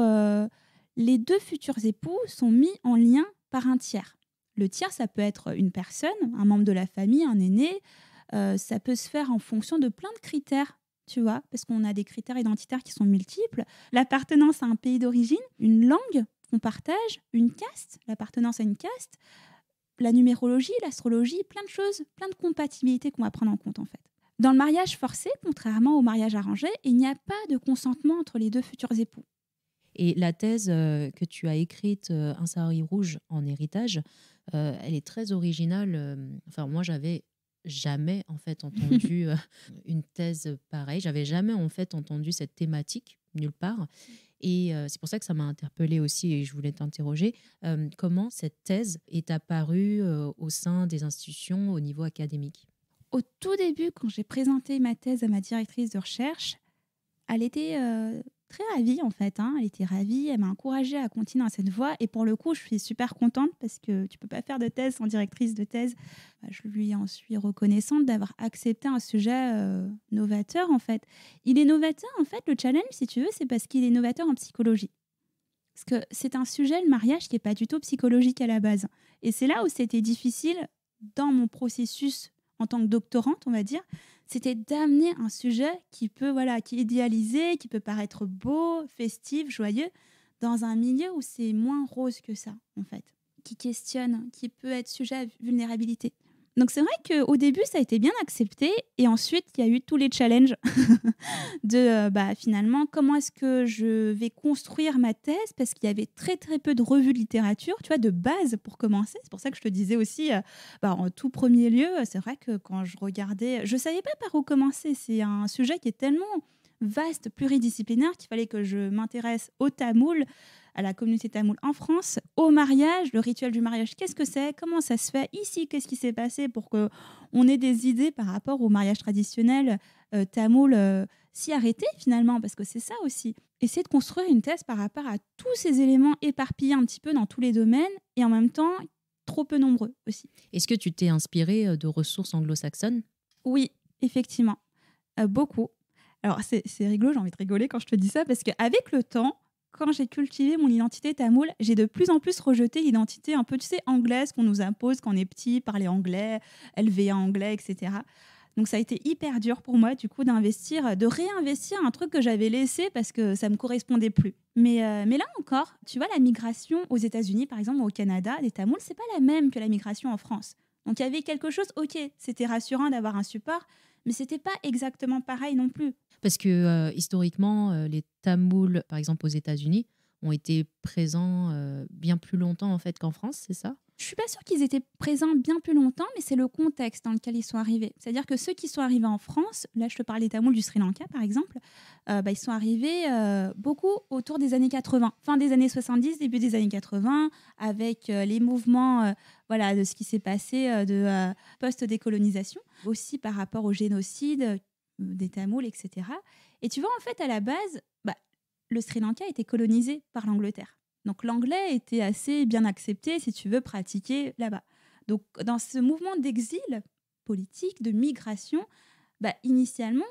Speaker 1: les deux futurs époux sont mis en lien par un tiers. Le tiers, ça peut être une personne, un membre de la famille, un aîné. Ça peut se faire en fonction de plein de critères, tu vois, parce qu'on a des critères identitaires qui sont multiples. L'appartenance à un pays d'origine, une langue qu'on partage, une caste, l'appartenance à une caste, la numérologie, l'astrologie, plein de choses, plein de compatibilités qu'on va prendre en compte en fait. Dans le mariage forcé, contrairement au mariage arrangé, il n'y a pas de consentement entre les deux futurs époux.
Speaker 7: Et la thèse que tu as écrite, Un sari rouge en héritage, elle est très originale. Enfin, moi, j'avais jamais en fait entendu une thèse pareille. J'avais jamais en fait entendu cette thématique nulle part. Et c'est pour ça que ça m'a interpellée aussi et je voulais t'interroger. Comment cette thèse est apparue au sein des institutions au niveau académique?
Speaker 1: Au tout début, quand j'ai présenté ma thèse à ma directrice de recherche, elle était très ravie en fait. Elle était ravie, elle m'a encouragée à continuer dans cette voie. Et pour le coup, je suis super contente parce que tu ne peux pas faire de thèse sans directrice de thèse. Je lui en suis reconnaissante d'avoir accepté un sujet novateur en fait. Il est novateur en fait, le challenge si tu veux, c'est parce qu'il est novateur en psychologie. Parce que c'est un sujet, le mariage, qui n'est pas du tout psychologique à la base. Et c'est là où c'était difficile dans mon processus en tant que doctorante, on va dire, c'était d'amener un sujet qui peut, qui est idéalisé, qui peut paraître beau, festif, joyeux, dans un milieu où c'est moins rose que ça, en fait, qui questionne, qui peut être sujet à vulnérabilité. Donc c'est vrai qu'au début, ça a été bien accepté. Et ensuite, il y a eu tous les challenges de finalement, comment est-ce que je vais construire ma thèse? Parce qu'il y avait très, très peu de revues de littérature, tu vois, de base pour commencer. C'est pour ça que je te disais aussi, en tout premier lieu, c'est vrai que quand je regardais, je ne savais pas par où commencer. C'est un sujet qui est tellement vaste, pluridisciplinaire, qu'il fallait que je m'intéresse au tamoul, à la communauté tamoule en France, au mariage, le rituel du mariage, qu'est-ce que c'est, comment ça se fait ici, qu'est-ce qui s'est passé pour qu'on ait des idées par rapport au mariage traditionnel tamoul, s'y arrêter finalement, parce que c'est ça aussi. Essayer de construire une thèse par rapport à tous ces éléments éparpillés un petit peu dans tous les domaines et en même temps trop peu nombreux aussi.
Speaker 7: Est-ce que tu t'es inspirée de ressources anglo-saxonnes?
Speaker 1: Oui, effectivement, beaucoup. Alors c'est rigolo, j'ai envie de rigoler quand je te dis ça, parce qu'avec le temps, quand j'ai cultivé mon identité tamoule, j'ai de plus en plus rejeté l'identité un peu, tu sais, anglaise qu'on nous impose quand on est petit, parler anglais, LV1 anglais, etc. Donc ça a été hyper dur pour moi du coup de réinvestir un truc que j'avais laissé parce que ça me correspondait plus. Mais là encore, tu vois, la migration aux États-Unis par exemple ou au Canada des Tamouls, c'est pas la même que la migration en France. Donc il y avait quelque chose, ok, c'était rassurant d'avoir un support, mais c'était pas exactement pareil non plus.
Speaker 7: Parce que historiquement, les Tamouls, par exemple aux États-Unis, ont été présents bien plus longtemps en fait qu'en France, c'est ça?
Speaker 1: Je suis pas sûre qu'ils étaient présents bien plus longtemps, mais c'est le contexte dans lequel ils sont arrivés. C'est-à-dire que ceux qui sont arrivés en France, là je te parlais des Tamouls du Sri Lanka par exemple, ils sont arrivés beaucoup autour des années 80, fin des années 70, début des années 80, avec les mouvements de ce qui s'est passé de post-décolonisation, aussi par rapport au génocide des Tamouls, etc. Et tu vois, en fait, à la base, le Sri Lanka a été colonisé par l'Angleterre. Donc l'anglais était assez bien accepté, si tu veux, pratiquer là-bas. Donc dans ce mouvement d'exil politique, de migration, initialement,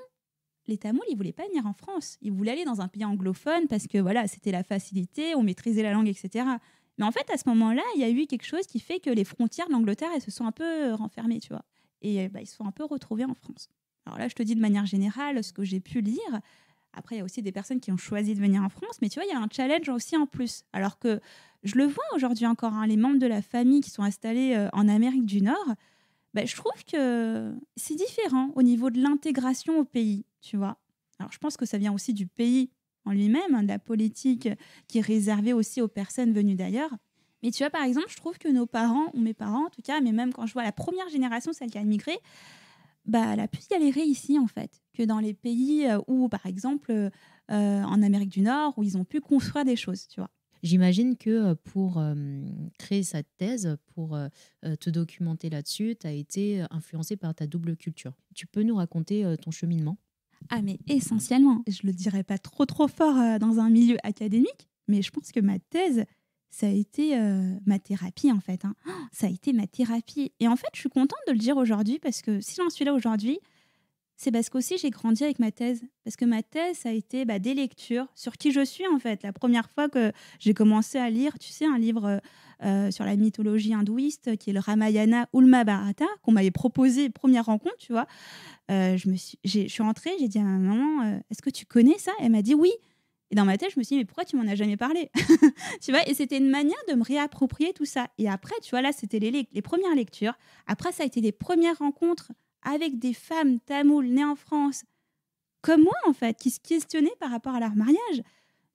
Speaker 1: les Tamouls, ils ne voulaient pas venir en France. Ils voulaient aller dans un pays anglophone parce que voilà, c'était la facilité, on maîtrisait la langue, etc. Mais en fait, à ce moment-là, il y a eu quelque chose qui fait que les frontières de l'Angleterre, elles se sont un peu renfermées, tu vois. Et ils se sont un peu retrouvés en France. Alors là, je te dis de manière générale ce que j'ai pu lire. Après, il y a aussi des personnes qui ont choisi de venir en France. Mais tu vois, il y a un challenge aussi en plus. Alors que je le vois aujourd'hui encore, les membres de la famille qui sont installés en Amérique du Nord, je trouve que c'est différent au niveau de l'intégration au pays, tu vois. Alors, je pense que ça vient aussi du pays en lui-même, de la politique qui est réservée aussi aux personnes venues d'ailleurs. Mais tu vois, par exemple, je trouve que nos parents, ou mes parents en tout cas, mais même quand je vois la première génération, celle qui a migré, elle a plus galéré ici, en fait, que dans les pays où, par exemple, en Amérique du Nord, où ils ont pu construire des choses, tu vois.
Speaker 7: J'imagine que pour créer cette thèse, pour te documenter là-dessus, tu as été influencée par ta double culture. Tu peux nous raconter ton cheminement?
Speaker 1: Ah, mais essentiellement. Je ne le dirais pas trop fort dans un milieu académique, mais je pense que ma thèse, ça a été ma thérapie, en fait. Ça a été ma thérapie. Et en fait, je suis contente de le dire aujourd'hui parce que si j'en suis là aujourd'hui, c'est parce qu'aussi j'ai grandi avec ma thèse. Parce que ma thèse, ça a été des lectures sur qui je suis, en fait. La première fois que j'ai commencé à lire, tu sais, un livre sur la mythologie hindouiste qui est le Ramayana ou le Mahabharata, qu'on m'avait proposé, première rencontre, tu vois. Je suis rentrée, j'ai dit à ma maman, est-ce que tu connais ça? Elle m'a dit oui. Et dans ma tête, je me suis dit, mais pourquoi tu m'en as jamais parlé? Tu vois, et c'était une manière de me réapproprier tout ça. Et après, tu vois, là, c'était les premières lectures. Après, ça a été les premières rencontres avec des femmes tamoules nées en France, comme moi, en fait, qui se questionnaient par rapport à leur mariage.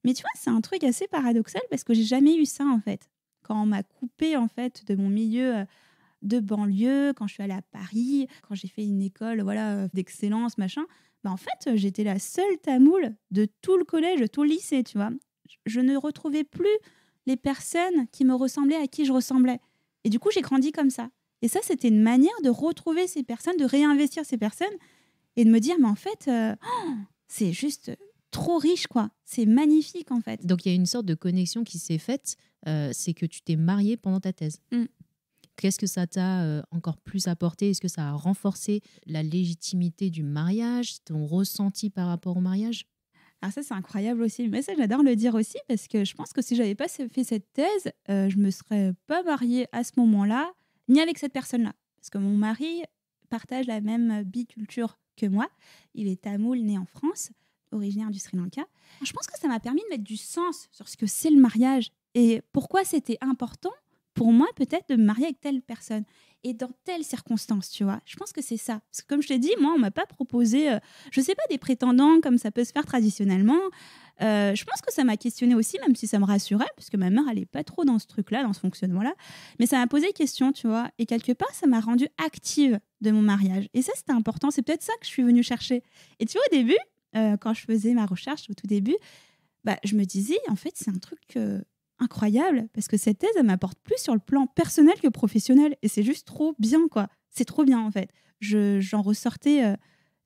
Speaker 1: Mais tu vois, c'est un truc assez paradoxal parce que j'ai jamais eu ça, en fait. Quand on m'a coupée, en fait, de mon milieu de banlieue, quand je suis allée à Paris, quand j'ai fait une école d'excellence, machin, en fait, j'étais la seule tamoule de tout le collège, de tout le lycée, tu vois. Je ne retrouvais plus les personnes qui me ressemblaient, à qui je ressemblais. Et du coup, j'ai grandi comme ça. Et ça, c'était une manière de retrouver ces personnes, de réinvestir ces personnes et de me dire, mais en fait, c'est juste trop riche, quoi. C'est magnifique, en fait.
Speaker 7: Donc, il y a une sorte de connexion qui s'est faite, c'est que tu t'es mariée pendant ta thèse. Qu'est-ce que ça t'a encore plus apporté? Est-ce que ça a renforcé la légitimité du mariage, ton ressenti par rapport au mariage?
Speaker 1: Alors ça, c'est incroyable aussi. Mais ça, j'adore le dire aussi parce que je pense que si je n'avais pas fait cette thèse, je ne me serais pas mariée à ce moment-là, ni avec cette personne-là. Parce que mon mari partage la même biculture que moi. Il est tamoul, né en France, originaire du Sri Lanka. Je pense que ça m'a permis de mettre du sens sur ce que c'est le mariage et pourquoi c'était important pour moi, peut-être, de me marier avec telle personne et dans telle circonstance, tu vois. Je pense que c'est ça. Parce que comme je t'ai dit, moi, on ne m'a pas proposé, je ne sais pas, des prétendants comme ça peut se faire traditionnellement. Je pense que ça m'a questionné aussi, même si ça me rassurait, parce que ma mère, elle n'est pas trop dans ce truc-là, dans ce fonctionnement-là. Mais ça m'a posé question, tu vois. Et quelque part, ça m'a rendue active de mon mariage. Et ça, c'était important. C'est peut-être ça que je suis venue chercher. Et tu vois, au début, quand je faisais ma recherche, au tout début, je me disais, en fait, c'est un truc... incroyable, parce que cette thèse, elle m'apporte plus sur le plan personnel que professionnel, et c'est juste trop bien, quoi. C'est trop bien, en fait. J'en ressortais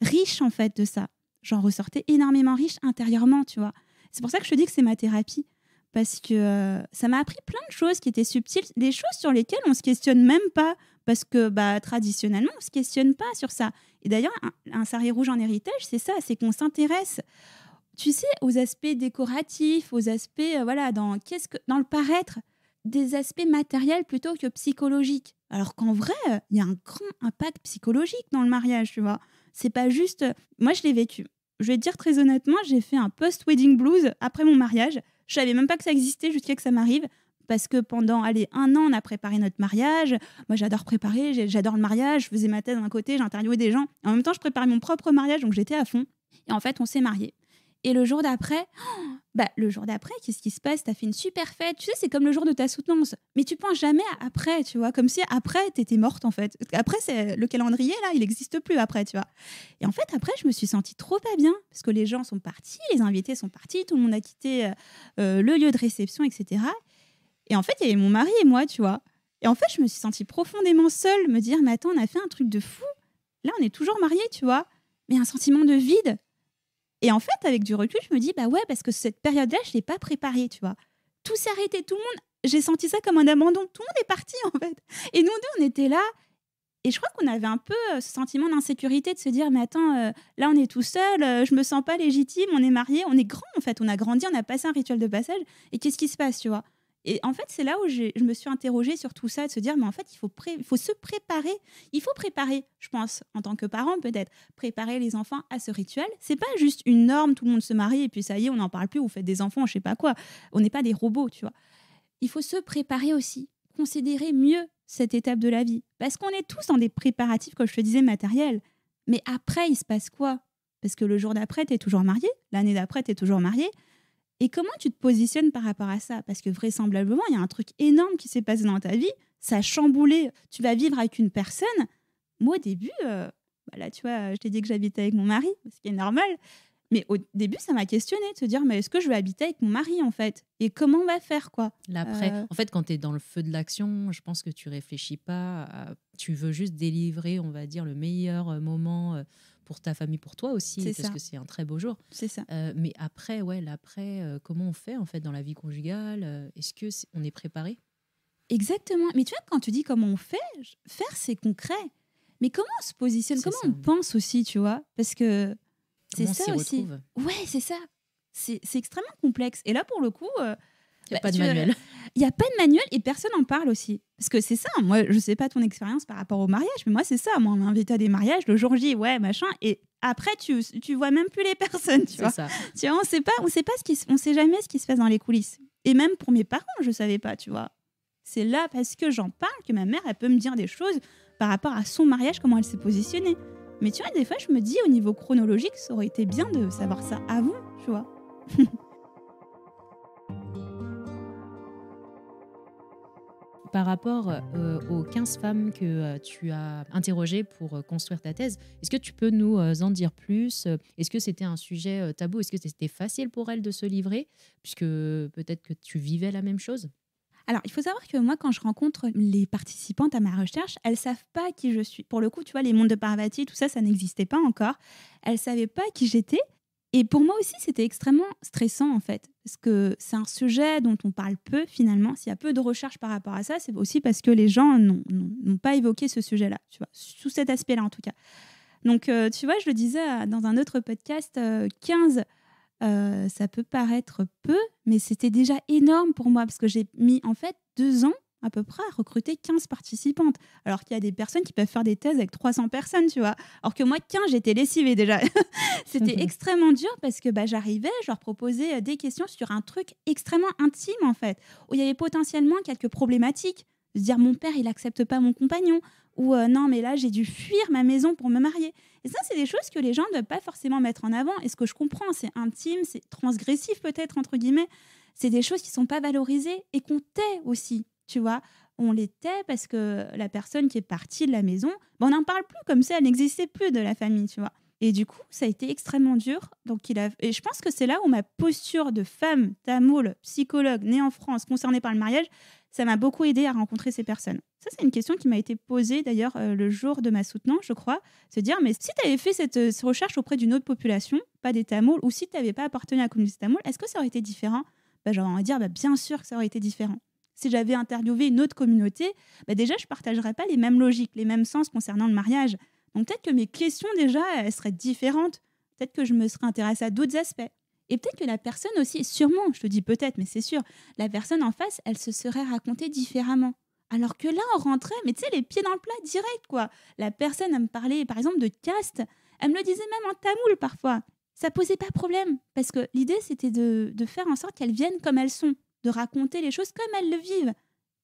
Speaker 1: riche, en fait, de ça. J'en ressortais énormément riche intérieurement, tu vois. C'est pour ça que je te dis que c'est ma thérapie, parce que ça m'a appris plein de choses qui étaient subtiles, des choses sur lesquelles on se questionne même pas, parce que traditionnellement, on se questionne pas sur ça. Et d'ailleurs, un sari rouge en héritage, c'est ça, c'est qu'on s'intéresse, tu sais, aux aspects décoratifs, aux aspects, dans le paraître, des aspects matériels plutôt que psychologiques. Alors qu'en vrai, il y a un grand impact psychologique dans le mariage, tu vois. C'est pas juste... Moi, je l'ai vécu. Je vais te dire très honnêtement, j'ai fait un post-wedding blues après mon mariage. Je savais même pas que ça existait jusqu'à que ça m'arrive. Parce que pendant 1 an, on a préparé notre mariage. Moi, j'adore préparer, j'adore le mariage. Je faisais ma thèse d'un côté, j'interviewais des gens. En même temps, je préparais mon propre mariage, donc j'étais à fond. Et en fait, on s'est mariés. Et le jour d'après, qu'est-ce qui se passe? T'as fait une super fête. Tu sais, c'est comme le jour de ta soutenance. Mais tu penses jamais à après, tu vois. Comme si après, t'étais morte, en fait. Après, c'est le calendrier, là, il n'existe plus après, tu vois. Et en fait, après, je me suis sentie trop pas bien. Parce que les gens sont partis, les invités sont partis, tout le monde a quitté le lieu de réception, etc. Et en fait, il y avait mon mari et moi, tu vois. Et en fait, je me suis sentie profondément seule, me dire, mais attends, on a fait un truc de fou. Là, on est toujours mariés, tu vois. Mais un sentiment de vide. Et en fait, avec du recul, je me dis, bah ouais, parce que cette période-là, je ne l'ai pas préparée, tu vois. Tout s'est arrêté, tout le monde, j'ai senti ça comme un abandon. Tout le monde est parti, en fait. Et nous deux, on était là. Et je crois qu'on avait un peu ce sentiment d'insécurité, de se dire, mais attends, là, on est tout seul, je me sens pas légitime, on est mariés, on est grands, en fait. On a grandi, on a passé un rituel de passage. Et qu'est-ce qui se passe, tu vois? Et en fait, c'est là où je me suis interrogée sur tout ça, de se dire, mais en fait, il faut se préparer. Il faut préparer, je pense, en tant que parent peut-être, préparer les enfants à ce rituel. C'est pas juste une norme, tout le monde se marie et puis ça y est, on n'en parle plus, vous faites des enfants, je sais pas quoi. On n'est pas des robots, tu vois. Il faut se préparer aussi, considérer mieux cette étape de la vie. Parce qu'on est tous dans des préparatifs, comme je te disais, matériels. Mais après, il se passe quoi? Parce que le jour d'après, tu es toujours marié, l'année d'après, tu es toujours marié. Et comment tu te positionnes par rapport à ça? Parce que vraisemblablement, il y a un truc énorme qui s'est passé dans ta vie. Ça a chamboulé. Tu vas vivre avec une personne. Moi, au début, là, tu vois, je t'ai dit que j'habitais avec mon mari, ce qui est normal. Mais au début, ça m'a questionné de se dire, mais est-ce que je vais habiter avec mon mari, en fait? Et comment on va faire, quoi?
Speaker 7: L'après. En fait, quand tu es dans le feu de l'action, je pense que tu réfléchis pas. Tu veux juste délivrer, on va dire, le meilleur moment pour ta famille, pour toi aussi, parce que c'est un très beau jour.
Speaker 1: C'est ça.
Speaker 7: Mais après, l'après, comment on fait en fait dans la vie conjugale? Est-ce que on est préparé?
Speaker 1: Exactement. Mais tu vois, quand tu dis comment on fait, faire c'est concret. Mais comment on se positionne? Comment on pense aussi, tu vois? Parce que c'est ça aussi. Retrouve. Ouais, c'est ça. C'est extrêmement complexe. Et là, pour le coup,
Speaker 7: il n'y a pas de manuel.
Speaker 1: Il n'y a pas de manuel et personne n'en parle aussi. Parce que c'est ça, moi, je ne sais pas ton expérience par rapport au mariage, mais moi, c'est ça. Moi, on m'a invité à des mariages, le jour J, ouais, machin. Et après, tu vois même plus les personnes, tu vois. Ça. Tu vois, on sait jamais ce qui se passe dans les coulisses. Et même pour mes parents, je ne savais pas, tu vois. C'est là, parce que j'en parle, que ma mère, elle peut me dire des choses par rapport à son mariage, comment elle s'est positionnée. Mais tu vois, des fois, je me dis, au niveau chronologique, ça aurait été bien de savoir ça avant, tu vois.
Speaker 7: Par rapport aux 15 femmes que tu as interrogées pour construire ta thèse, est-ce que tu peux nous en dire plus? Est-ce que c'était un sujet tabou? Est-ce que c'était facile pour elles de se livrer? Puisque peut-être que tu vivais la même chose?
Speaker 1: Alors, il faut savoir que moi, quand je rencontre les participantes à ma recherche, elles ne savent pas qui je suis. Pour le coup, tu vois, les mondes de Parvati, tout ça, ça n'existait pas encore. Elles ne savaient pas qui j'étais. Et pour moi aussi, c'était extrêmement stressant, en fait. Parce que c'est un sujet dont on parle peu, finalement. S'il y a peu de recherches par rapport à ça, c'est aussi parce que les gens n'ont pas évoqué ce sujet-là, tu vois, sous cet aspect-là, en tout cas. Donc, tu vois, je le disais dans un autre podcast, 15... ça peut paraître peu, mais c'était déjà énorme pour moi parce que j'ai mis en fait 2 ans à peu près à recruter 15 participantes. Alors qu'il y a des personnes qui peuvent faire des thèses avec 300 personnes, tu vois. Alors que moi, 15, j'étais lessivée déjà. C'était extrêmement dur parce que j'arrivais, je leur proposais des questions sur un truc extrêmement intime en fait, où il y avait potentiellement quelques problématiques. Se dire mon père, il n'accepte pas mon compagnon. Ou non, mais là, j'ai dû fuir ma maison pour me marier. Et ça, c'est des choses que les gens ne doivent pas forcément mettre en avant. Et ce que je comprends, c'est intime, c'est transgressif peut-être, entre guillemets. C'est des choses qui ne sont pas valorisées et qu'on tait aussi, tu vois. On les tait parce que la personne qui est partie de la maison, on n'en parle plus comme ça, elle n'existait plus de la famille, tu vois. Et du coup, ça a été extrêmement dur. Et je pense que c'est là où ma posture de femme tamoule, psychologue, née en France, concernée par le mariage, ça m'a beaucoup aidée à rencontrer ces personnes. Ça, c'est une question qui m'a été posée d'ailleurs le jour de ma soutenance, je crois. Se dire, mais si tu avais fait cette recherche auprès d'une autre population, pas des Tamouls, ou si tu n'avais pas appartenu à la communauté tamoule, est-ce que ça aurait été différent? J'aurais envie de dire, bien sûr que ça aurait été différent. Si j'avais interviewé une autre communauté, déjà, je ne partagerais pas les mêmes logiques, les mêmes sens concernant le mariage. Donc peut-être que mes questions, déjà, elles seraient différentes. Peut-être que je me serais intéressée à d'autres aspects. Et peut-être que la personne aussi, sûrement, je te dis peut-être, mais c'est sûr, la personne en face, elle se serait racontée différemment. Alors que là, on rentrait, mais tu sais, les pieds dans le plat direct, quoi. La personne, elle me parlait, par exemple, de caste. Elle me le disait même en tamoul parfois. Ça posait pas problème parce que l'idée, c'était de faire en sorte qu'elles viennent comme elles sont, de raconter les choses comme elles le vivent,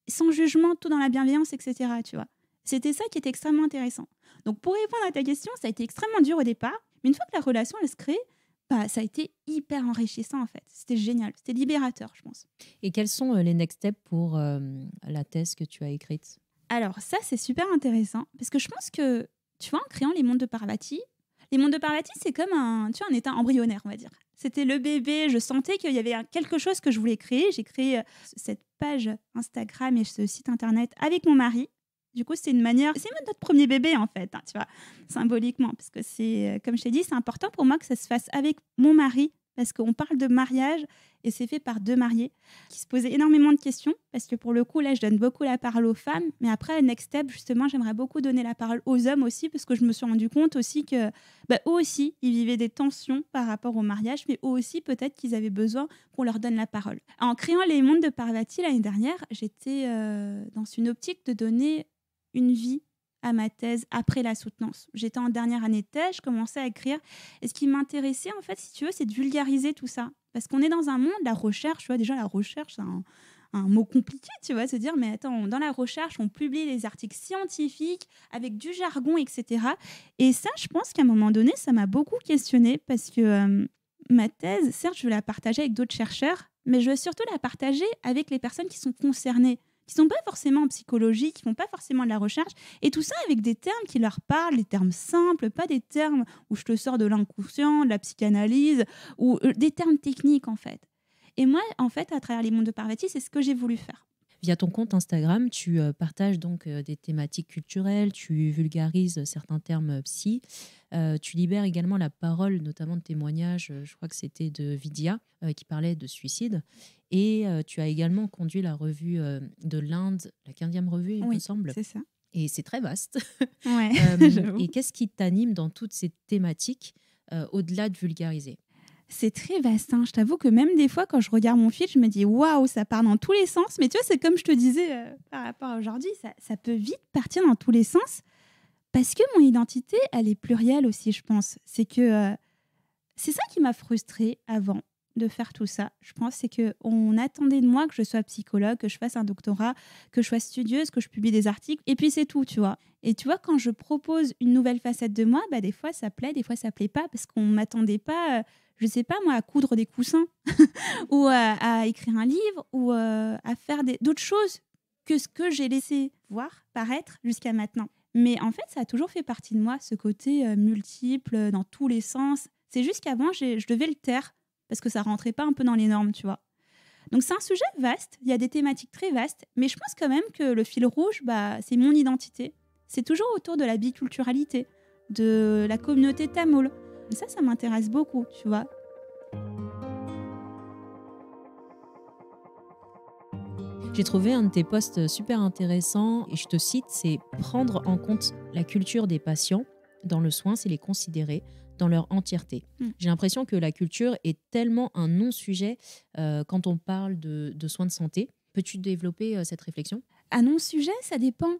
Speaker 1: sans jugement, tout dans la bienveillance, etc. Tu vois. C'était ça qui était extrêmement intéressant. Donc, pour répondre à ta question, ça a été extrêmement dur au départ, mais une fois que la relation, elle se crée, ça a été hyper enrichissant, en fait. C'était génial, c'était libérateur, je pense.
Speaker 7: Et quels sont les next steps pour la thèse que tu as écrite?
Speaker 1: Alors, ça, c'est super intéressant, parce que je pense que, tu vois, en créant les mondes de Parvati, les mondes de Parvati, c'est comme un état embryonnaire, on va dire. C'était le bébé, je sentais qu'il y avait quelque chose que je voulais créer. J'ai créé cette page Instagram et ce site internet avec mon mari. Du coup, c'est même notre premier bébé, en fait, hein, tu vois, symboliquement. Parce que c'est, comme je t'ai dit, c'est important pour moi que ça se fasse avec mon mari, parce qu'on parle de mariage et c'est fait par 2 mariés qui se posaient énormément de questions. Parce que pour le coup, là, je donne beaucoup la parole aux femmes. Mais après, next step, justement, j'aimerais beaucoup donner la parole aux hommes aussi, parce que je me suis rendu compte aussi que eux aussi, ils vivaient des tensions par rapport au mariage, mais eux aussi, peut-être qu'ils avaient besoin qu'on leur donne la parole. En créant les mondes de Parvati l'année dernière, j'étais dans une optique de donner une vie à ma thèse après la soutenance. J'étais en dernière année de thèse, je commençais à écrire. Et ce qui m'intéressait, en fait, si tu veux, c'est de vulgariser tout ça. Parce qu'on est dans un monde, la recherche, tu vois, déjà la recherche, c'est un mot compliqué, tu vois, se dire, mais attends, dans la recherche, on publie des articles scientifiques avec du jargon, etc. Et ça, je pense qu'à un moment donné, ça m'a beaucoup questionnée parce que ma thèse, certes, je veux la partager avec d'autres chercheurs, mais je veux surtout la partager avec les personnes qui sont concernées, qui ne sont pas forcément en psychologie, qui ne font pas forcément de la recherche, et tout ça avec des termes qui leur parlent, des termes simples, pas des termes où je te sors de l'inconscient, de la psychanalyse, ou des termes techniques, en fait. Et moi, en fait, à travers les mondes de Parvati, c'est ce que j'ai voulu faire.
Speaker 7: Via ton compte Instagram, tu partages donc des thématiques culturelles, tu vulgarises certains termes psy, tu libères également la parole, notamment de témoignages, je crois que c'était de Vidya, qui parlait de suicide. Et tu as également conduit la revue de l'Inde, la 15e revue, il me semble.
Speaker 1: C'est ça.
Speaker 7: Et c'est très vaste.
Speaker 1: Ouais,
Speaker 7: et qu'est-ce qui t'anime dans toutes ces thématiques, au-delà de vulgariser?
Speaker 1: C'est très vaste, hein. Je t'avoue que même des fois, quand je regarde mon fil, je me dis waouh, ça part dans tous les sens. Mais tu vois, c'est comme je te disais par rapport à aujourd'hui, ça peut vite partir dans tous les sens parce que mon identité, elle est plurielle aussi, je pense. C'est que c'est ça qui m'a frustrée avant de faire tout ça. Je pense c'est qu'on attendait de moi que je sois psychologue, que je fasse un doctorat, que je sois studieuse, que je publie des articles. Et puis c'est tout, tu vois. Et tu vois, quand je propose une nouvelle facette de moi, des fois ça plaît, des fois ça plaît pas parce qu'on m'attendait pas... je sais pas moi, à coudre des coussins ou à écrire un livre ou à faire d'autres choses que ce que j'ai laissé voir, paraître jusqu'à maintenant. Mais en fait, ça a toujours fait partie de moi, ce côté multiple, dans tous les sens. C'est juste qu'avant, je devais le taire parce que ça rentrait pas un peu dans les normes, tu vois. Donc c'est un sujet vaste, il y a des thématiques très vastes, mais je pense quand même que le fil rouge, c'est mon identité. C'est toujours autour de la biculturalité, de la communauté tamoule. Ça m'intéresse beaucoup, tu vois.
Speaker 7: J'ai trouvé un de tes posts super intéressant et je te cite, c'est « Prendre en compte la culture des patients dans le soin, c'est les considérer dans leur entièreté ». J'ai l'impression que la culture est tellement un non-sujet quand on parle de soins de santé. Peux-tu développer cette réflexion ?
Speaker 1: Un non-sujet, ça dépend.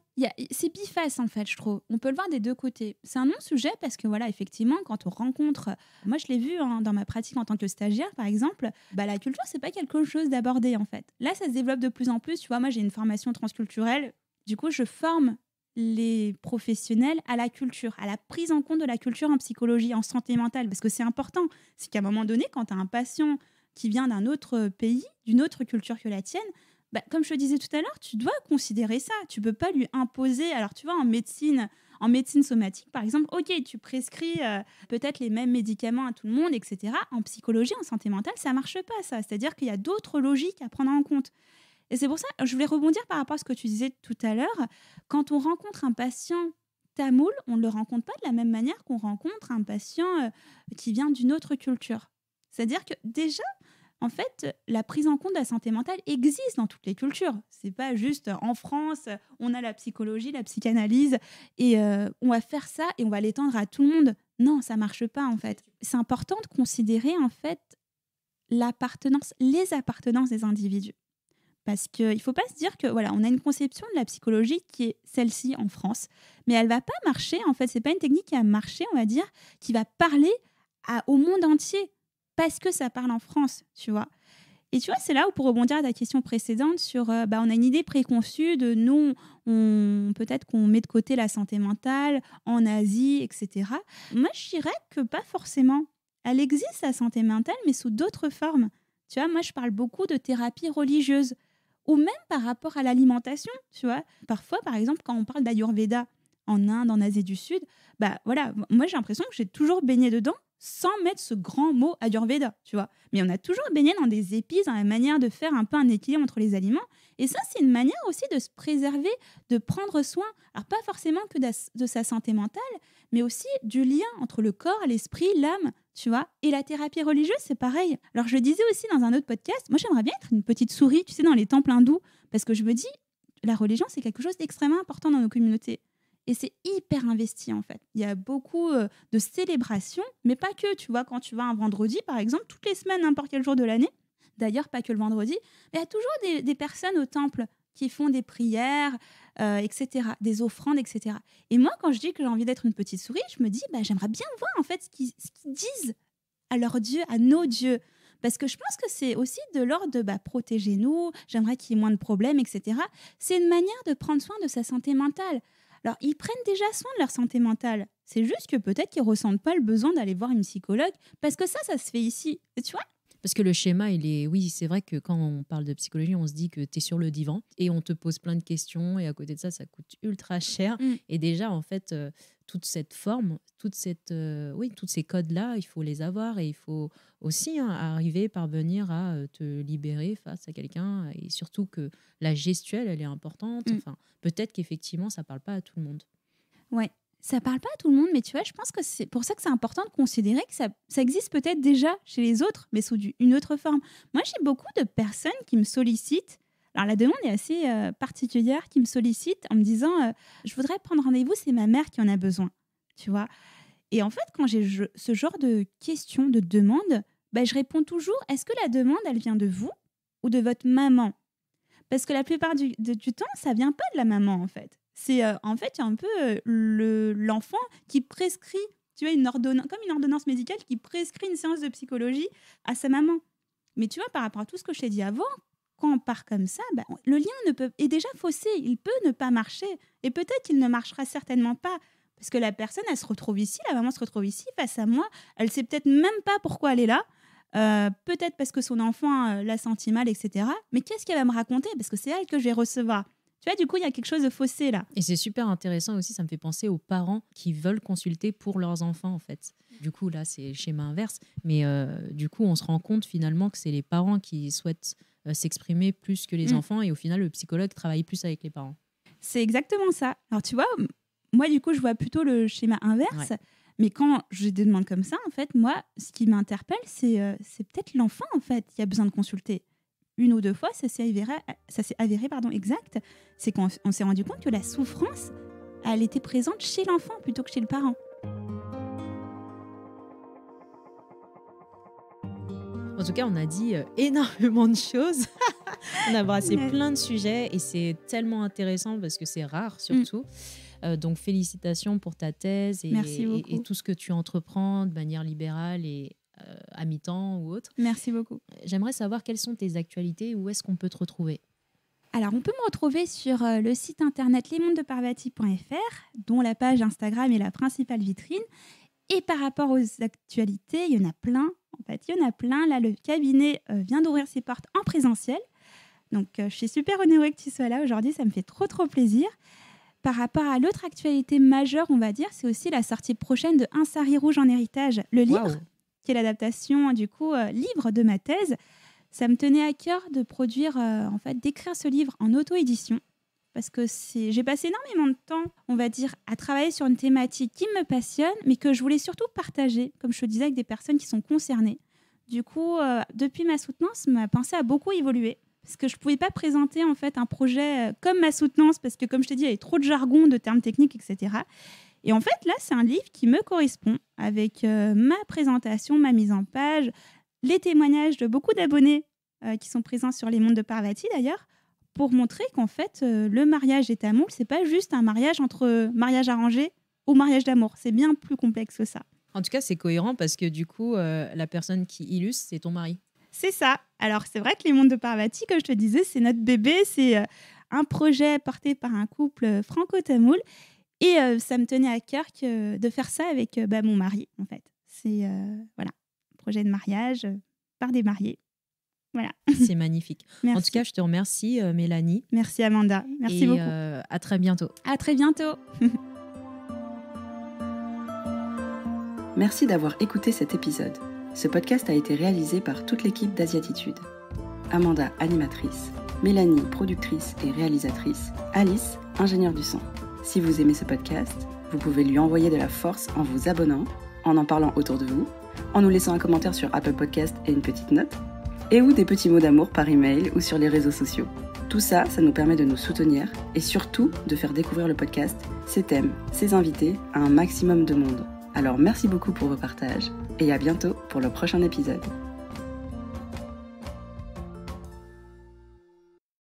Speaker 1: C'est biface, en fait, je trouve. On peut le voir des deux côtés. C'est un non-sujet parce que, voilà, effectivement, quand on rencontre... Moi, je l'ai vu dans ma pratique en tant que stagiaire, par exemple, la culture, c'est pas quelque chose d'abordé, en fait. Là, ça se développe de plus en plus. Tu vois, moi, j'ai une formation transculturelle. Du coup, je forme les professionnels à la culture, à la prise en compte de la culture en psychologie, en santé mentale, parce que c'est important. C'est qu'à un moment donné, quand tu as un patient qui vient d'un autre pays, d'une autre culture que la tienne, comme je te disais tout à l'heure, tu dois considérer ça. Tu peux pas lui imposer. Alors, tu vois, en médecine somatique, par exemple, ok, tu prescris peut-être les mêmes médicaments à tout le monde, etc. En psychologie, en santé mentale, ça marche pas, ça. C'est-à-dire qu'il y a d'autres logiques à prendre en compte. Et c'est pour ça, je voulais rebondir par rapport à ce que tu disais tout à l'heure. Quand on rencontre un patient tamoul, on ne le rencontre pas de la même manière qu'on rencontre un patient qui vient d'une autre culture. C'est-à-dire que déjà, en fait, la prise en compte de la santé mentale existe dans toutes les cultures. C'est pas juste en France, on a la psychologie, la psychanalyse, et on va faire ça et on va l'étendre à tout le monde. Non, ça marche pas, en fait. C'est important de considérer, en fait, les appartenances des individus. Parce qu'il ne faut pas se dire que voilà, on a une conception de la psychologie qui est celle-ci en France, mais elle ne va pas marcher. En fait, ce n'est pas une technique qui a marché, on va dire, qui va parler au monde entier parce que ça parle en France, tu vois. Et tu vois, c'est là où, pour rebondir à ta question précédente sur, on a une idée préconçue de nous, peut-être qu'on met de côté la santé mentale en Asie, etc. Moi, je dirais que pas forcément. Elle existe, la santé mentale, mais sous d'autres formes. Tu vois, moi, je parle beaucoup de thérapie religieuse ou même par rapport à l'alimentation, tu vois. Parfois, par exemple, quand on parle d'Ayurveda en Inde, en Asie du Sud, voilà, moi, j'ai l'impression que j'ai toujours baigné dedans sans mettre ce grand mot Ayurveda, tu vois. Mais on a toujours baigné dans des épices, dans la manière de faire un peu un équilibre entre les aliments. Et ça, c'est une manière aussi de se préserver, de prendre soin, alors pas forcément que de sa santé mentale, mais aussi du lien entre le corps, l'esprit, l'âme, tu vois. Et la thérapie religieuse, c'est pareil. Alors, je le disais aussi dans un autre podcast, moi, j'aimerais bien être une petite souris, tu sais, dans les temples hindous, parce que je me dis, la religion, c'est quelque chose d'extrêmement important dans nos communautés. Et c'est hyper investi, en fait. Il y a beaucoup de célébrations, mais pas que. Tu vois, quand tu vas un vendredi, par exemple, toutes les semaines, n'importe quel jour de l'année, d'ailleurs, pas que le vendredi, mais il y a toujours des personnes au temple qui font des prières, etc., des offrandes, etc. Et moi, quand je dis que j'ai envie d'être une petite souris, je me dis, j'aimerais bien voir, en fait, ce qu'ils disent à leurs dieux, à nos dieux. Parce que je pense que c'est aussi de l'ordre de protéger-nous, j'aimerais qu'il y ait moins de problèmes, etc. C'est une manière de prendre soin de sa santé mentale. Alors, ils prennent déjà soin de leur santé mentale. C'est juste que peut-être qu'ils ne ressentent pas le besoin d'aller voir une psychologue, parce que ça se fait ici. Et tu vois ?
Speaker 7: Parce que le schéma, oui, c'est vrai que quand on parle de psychologie, on se dit que tu es sur le divan et on te pose plein de questions et à côté de ça, ça coûte ultra cher. Et déjà, en fait, toute cette forme, tous ces codes-là, il faut les avoir et il faut aussi arriver, parvenir à te libérer face à quelqu'un et surtout que la gestuelle, elle est importante. Enfin, peut-être qu'effectivement, ça ne parle pas à tout le monde.
Speaker 1: Ouais. Ça parle pas à tout le monde, mais tu vois, je pense que c'est pour ça que c'est important de considérer que ça existe peut-être déjà chez les autres, mais sous une autre forme. Moi, j'ai beaucoup de personnes qui me sollicitent. Alors, la demande est assez particulière, qui me sollicitent en me disant je voudrais prendre rendez-vous, c'est ma mère qui en a besoin. Tu vois. Et en fait, quand j'ai ce genre de questions, de demandes, je réponds toujours est-ce que la demande, elle vient de vous ou de votre maman ? Parce que la plupart du temps, ça vient pas de la maman, en fait. C'est en fait un peu l'enfant qui prescrit, tu vois, comme une ordonnance médicale qui prescrit une séance de psychologie à sa maman. Mais tu vois, par rapport à tout ce que je t'ai dit avant, quand on part comme ça, le lien est déjà faussé, il peut ne pas marcher. Et peut-être qu'il ne marchera certainement pas. Parce que la personne, elle se retrouve ici, la maman se retrouve ici, face à moi. Elle ne sait peut-être même pas pourquoi elle est là. Peut-être parce que son enfant l'a senti mal, etc. Mais qu'est-ce qu'elle va me raconter ? Parce que c'est elle que je vais recevoir. Tu vois, du coup, il y a quelque chose de faussé là.
Speaker 7: Et c'est super intéressant aussi, ça me fait penser aux parents qui veulent consulter pour leurs enfants, en fait. Du coup, là, c'est le schéma inverse. Mais du coup, on se rend compte finalement que c'est les parents qui souhaitent s'exprimer plus que les enfants. Et au final, le psychologue travaille plus avec les parents.
Speaker 1: C'est exactement ça. Alors, tu vois, moi, du coup, je vois plutôt le schéma inverse. Ouais. Mais quand je des demandes comme ça, en fait, moi, ce qui m'interpelle, c'est peut-être l'enfant, en fait, qui a besoin de consulter. Une ou deux fois, ça s'est avéré, exact. C'est qu'on s'est rendu compte que la souffrance, elle était présente chez l'enfant plutôt que chez le parent.
Speaker 7: En tout cas, on a dit énormément de choses. On a brassé plein de sujets et c'est tellement intéressant parce que c'est rare surtout. Donc, félicitations pour ta thèse et tout ce que tu entreprends de manière libérale et à mi-temps ou autre.
Speaker 1: Merci beaucoup.
Speaker 7: J'aimerais savoir quelles sont tes actualités, où est-ce qu'on peut te retrouver ?
Speaker 1: Alors, on peut me retrouver sur le site internet lesmondesdeparvati.fr, dont la page Instagram est la principale vitrine. Et par rapport aux actualités, il y en a plein. En fait, il y en a plein. Là, le cabinet vient d'ouvrir ses portes en présentiel. Donc, je suis super honorée que tu sois là aujourd'hui. Ça me fait trop, trop plaisir. Par rapport à l'autre actualité majeure, on va dire, c'est aussi la sortie prochaine de Un sari rouge en héritage, le livre, qui est l'adaptation, du coup, livre de ma thèse. Ça me tenait à cœur de produire, d'écrire ce livre en auto-édition, parce que j'ai passé énormément de temps, on va dire, à travailler sur une thématique qui me passionne, mais que je voulais surtout partager, comme je te disais, avec des personnes qui sont concernées. Du coup, depuis ma soutenance, ma pensée a beaucoup évolué, parce que je ne pouvais pas présenter en fait un projet comme ma soutenance, parce que comme je t'ai dit, il y avait trop de jargon, de termes techniques, etc. Et en fait, là, c'est un livre qui me correspond, avec ma présentation, ma mise en page, les témoignages de beaucoup d'abonnés qui sont présents sur Les Mondes de Parvati d'ailleurs, pour montrer qu'en fait, le mariage et tamoul, c'est pas juste un mariage entre mariage arrangé ou mariage d'amour. C'est bien plus complexe que ça.
Speaker 7: En tout cas, c'est cohérent parce que du coup, la personne qui illustre, c'est ton mari.
Speaker 1: C'est ça. Alors, c'est vrai que les mondes de Parvati, comme je te disais, c'est notre bébé. C'est un projet porté par un couple franco-tamoul. Et ça me tenait à cœur de faire ça avec mon mari, en fait. C'est un projet de mariage par des mariés. Voilà.
Speaker 7: C'est magnifique.
Speaker 1: Merci.
Speaker 7: En tout cas, je te remercie, Mélanie.
Speaker 1: Merci, Amanda. Merci beaucoup.
Speaker 7: À très bientôt.
Speaker 1: À très bientôt.
Speaker 8: Merci d'avoir écouté cet épisode. Ce podcast a été réalisé par toute l'équipe d'Asiatitude. Amanda, animatrice, Mélanie, productrice et réalisatrice, Alice, ingénieure du son. Si vous aimez ce podcast, vous pouvez lui envoyer de la force en vous abonnant, en parlant autour de vous, en nous laissant un commentaire sur Apple Podcast et une petite note, et ou des petits mots d'amour par email ou sur les réseaux sociaux. Tout ça, ça nous permet de nous soutenir et surtout de faire découvrir le podcast, ses thèmes, ses invités à un maximum de monde. Alors merci beaucoup pour vos partages et à bientôt pour le prochain épisode.